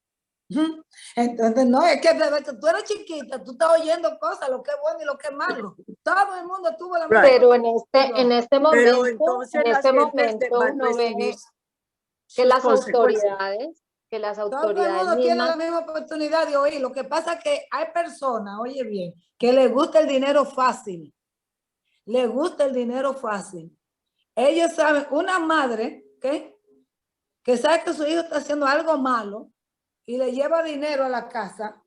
Entonces, no, es que desde que tú eres chiquita, tú estás oyendo cosas, lo que es bueno y lo que es malo. Todo el mundo tuvo la misma. Pero en este momento, pero entonces uno ve que las autoridades todo el mundo tiene la misma oportunidad de oír. Lo que pasa es que hay personas, oye bien, que les gusta el dinero fácil. Les gusta el dinero fácil. Ellos saben, una madre que sabe que su hijo está haciendo algo malo y le lleva dinero a la casa,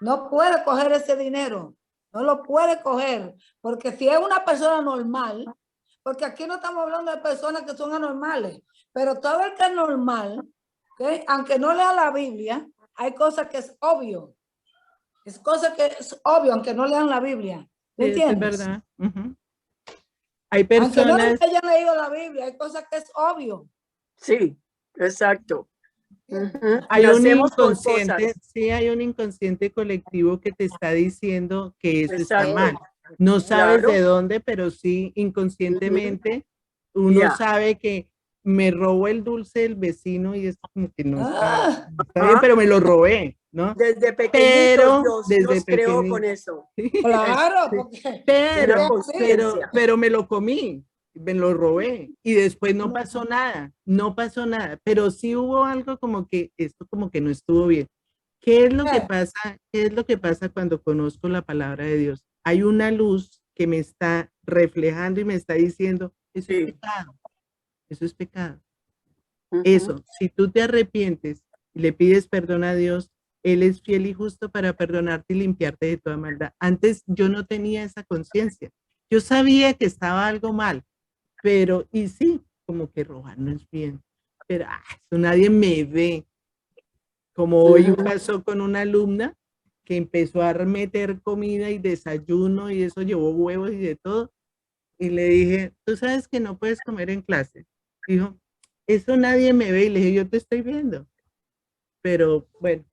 no puede coger ese dinero. No lo puede coger. Porque si es una persona normal, porque aquí no estamos hablando de personas que son anormales, pero todo el que es normal, aunque no lea la Biblia, hay cosas que es obvio. Es cosas que es obvio, aunque no lean la Biblia. ¿Me entiendes? Es verdad. Hay personas... Aunque no hayan leído la Biblia, hay cosas que es obvio. Sí, exacto. Hay un inconsciente, sí, hay un inconsciente colectivo que te está diciendo que eso está mal. No sabes de dónde, pero sí inconscientemente uno sabe que me robo el dulce del vecino y es como que no está bien, pero me lo robé, ¿no? Desde pequeñito Dios creó con eso. Claro, pero me lo comí, me lo robé y después no pasó nada, pero sí hubo algo como que esto como que no estuvo bien. ¿Qué es lo que pasa? ¿Qué es lo que pasa cuando conozco la palabra de Dios? Hay una luz que me está reflejando y me está diciendo, eso es pecado, eso es pecado. Eso, si tú te arrepientes y le pides perdón a Dios, Él es fiel y justo para perdonarte y limpiarte de toda maldad. Antes yo no tenía esa conciencia. Yo sabía que estaba algo mal, pero, y sí, como que robar no es bien, pero eso nadie me ve. Como hoy pasó con una alumna que empezó a meter comida y desayuno y eso, llevó huevos y de todo. Y le dije, tú sabes que no puedes comer en clase. Dijo, eso nadie me ve. Y le dije, yo te estoy viendo. Pero bueno,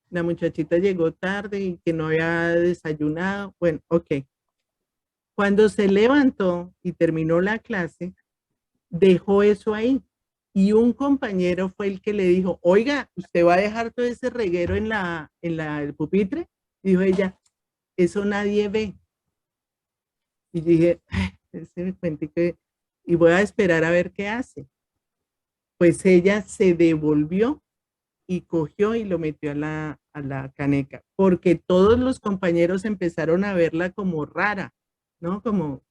la muchachita llegó tarde y que no había desayunado. Bueno, ok. Cuando se levantó y terminó la clase, dejó eso ahí. Y un compañero fue el que le dijo, oiga, ¿usted va a dejar todo ese reguero en el pupitre? Y dijo ella, eso nadie ve. Y dije, y voy a esperar a ver qué hace. Pues ella se devolvió y cogió y lo metió a la caneca, porque todos los compañeros empezaron a verla como rara, ¿no? Como,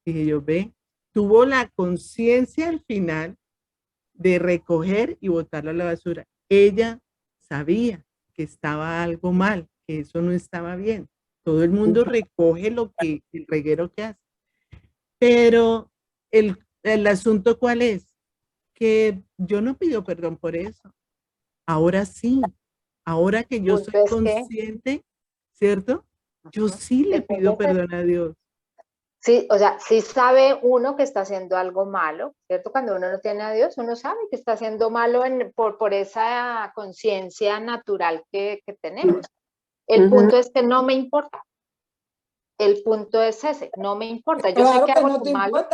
dije yo, tuvo la conciencia al final de recoger y botarlo a la basura. Ella sabía que estaba algo mal, que eso no estaba bien. Todo el mundo recoge el reguero que hace. Pero el asunto, ¿cuál es? Que yo no pido perdón por eso. Ahora sí, ahora que yo soy consciente, ¿cierto? Yo sí le pido perdón a Dios. Sí, o sea, sí sabe uno que está haciendo algo malo, ¿cierto? Cuando uno no tiene a Dios, uno sabe que está haciendo malo por esa conciencia natural que tenemos. El punto es que no me importa. El punto es ese, no me importa. Yo sé que hago algo malo.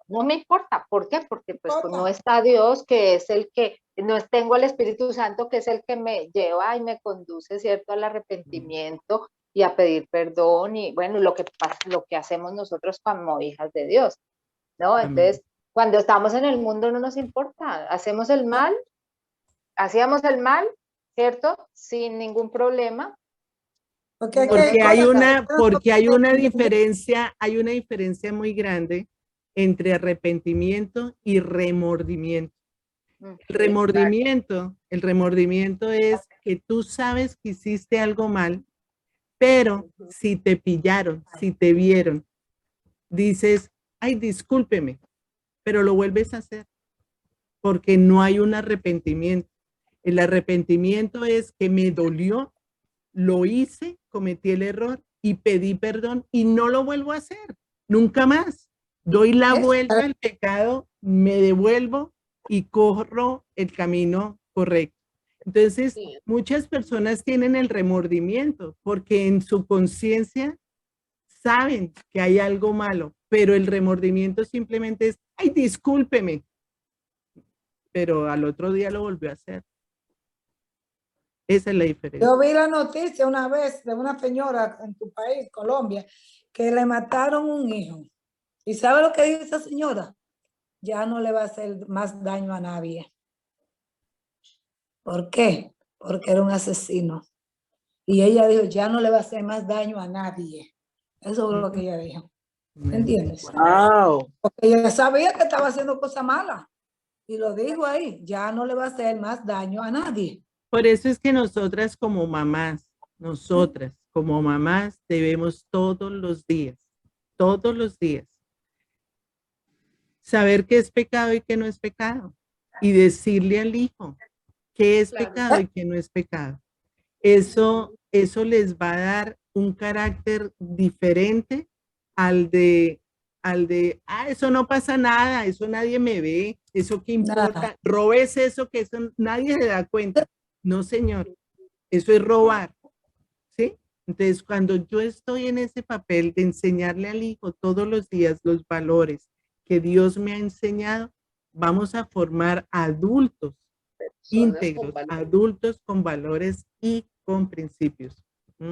No me importa. ¿Por qué? Porque pues no está Dios, que es el que no tengo el Espíritu Santo, que es el que me lleva y me conduce, ¿cierto?, al arrepentimiento y a pedir perdón, y bueno, lo que hacemos nosotros como hijas de Dios, ¿no? Entonces, cuando estamos en el mundo no nos importa, hacíamos el mal, ¿cierto?, sin ningún problema. Porque hay una diferencia muy grande entre arrepentimiento y remordimiento. El remordimiento es que tú sabes que hiciste algo mal, pero si te pillaron, si te vieron, dices, ay, discúlpeme, pero lo vuelves a hacer, porque no hay un arrepentimiento. El arrepentimiento es que me dolió, lo hice, cometí el error y pedí perdón y no lo vuelvo a hacer, nunca más. Doy la vuelta al pecado, me devuelvo y corro el camino correcto. Entonces, muchas personas tienen el remordimiento porque en su conciencia saben que hay algo malo, pero el remordimiento simplemente es, ay, discúlpeme, pero al otro día lo volvió a hacer. Esa es la diferencia. Yo vi la noticia una vez de una señora en tu país, Colombia, que le mataron un hijo. ¿Y sabe lo que dijo esa señora? Ya no le va a hacer más daño a nadie. ¿Por qué? Porque era un asesino. Y ella dijo, ya no le va a hacer más daño a nadie. Eso es lo que ella dijo. ¿Entiendes? Wow. Porque ella sabía que estaba haciendo cosas malas. Y lo dijo ahí, ya no le va a hacer más daño a nadie. Por eso es que nosotras como mamás debemos todos los días, saber qué es pecado y qué no es pecado. Y decirle al hijo qué es pecado y qué no es pecado. Eso les va a dar un carácter diferente al de, eso no pasa nada, eso nadie me ve, eso qué importa, robes eso, que eso nadie se da cuenta. No, señor, eso es robar, ¿sí? Entonces, cuando yo estoy en ese papel de enseñarle al hijo todos los días los valores que Dios me ha enseñado, vamos a formar adultos íntegros, adultos con valores y con principios.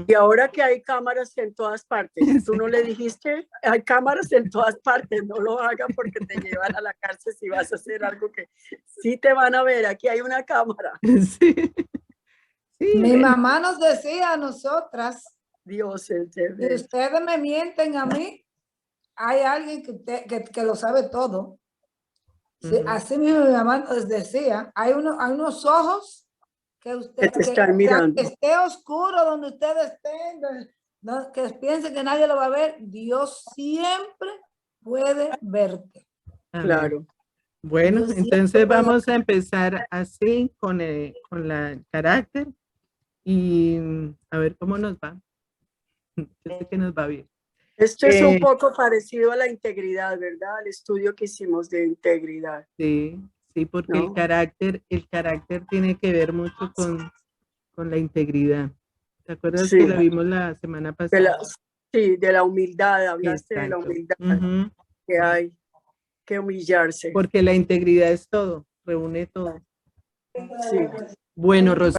Y ahora que hay cámaras en todas partes, tú no le dijiste, hay cámaras en todas partes, no lo hagan porque te llevan a la cárcel si vas a hacer algo que sí te van a ver, aquí hay una cámara. Sí. Sí, mi mamá nos decía a nosotras, Dios, si ustedes me mienten a mí, hay alguien que lo sabe todo. Sí, así mismo mi mamá nos decía, hay unos ojos que usted te están mirando. Que esté oscuro donde ustedes estén, que piensen que nadie lo va a ver, Dios siempre puede verte. Claro. Bueno, entonces vamos a empezar así con el carácter y a ver cómo nos va. Yo sé que nos va bien. Esto es un poco parecido a la integridad, ¿verdad? Al estudio que hicimos de integridad. Sí, sí, porque el carácter tiene que ver mucho con la integridad. ¿Te acuerdas que la vimos la semana pasada? De la humildad, hablaste de la humildad, que hay que humillarse. Porque la integridad es todo, reúne todo. Sí. Bueno, Rosy.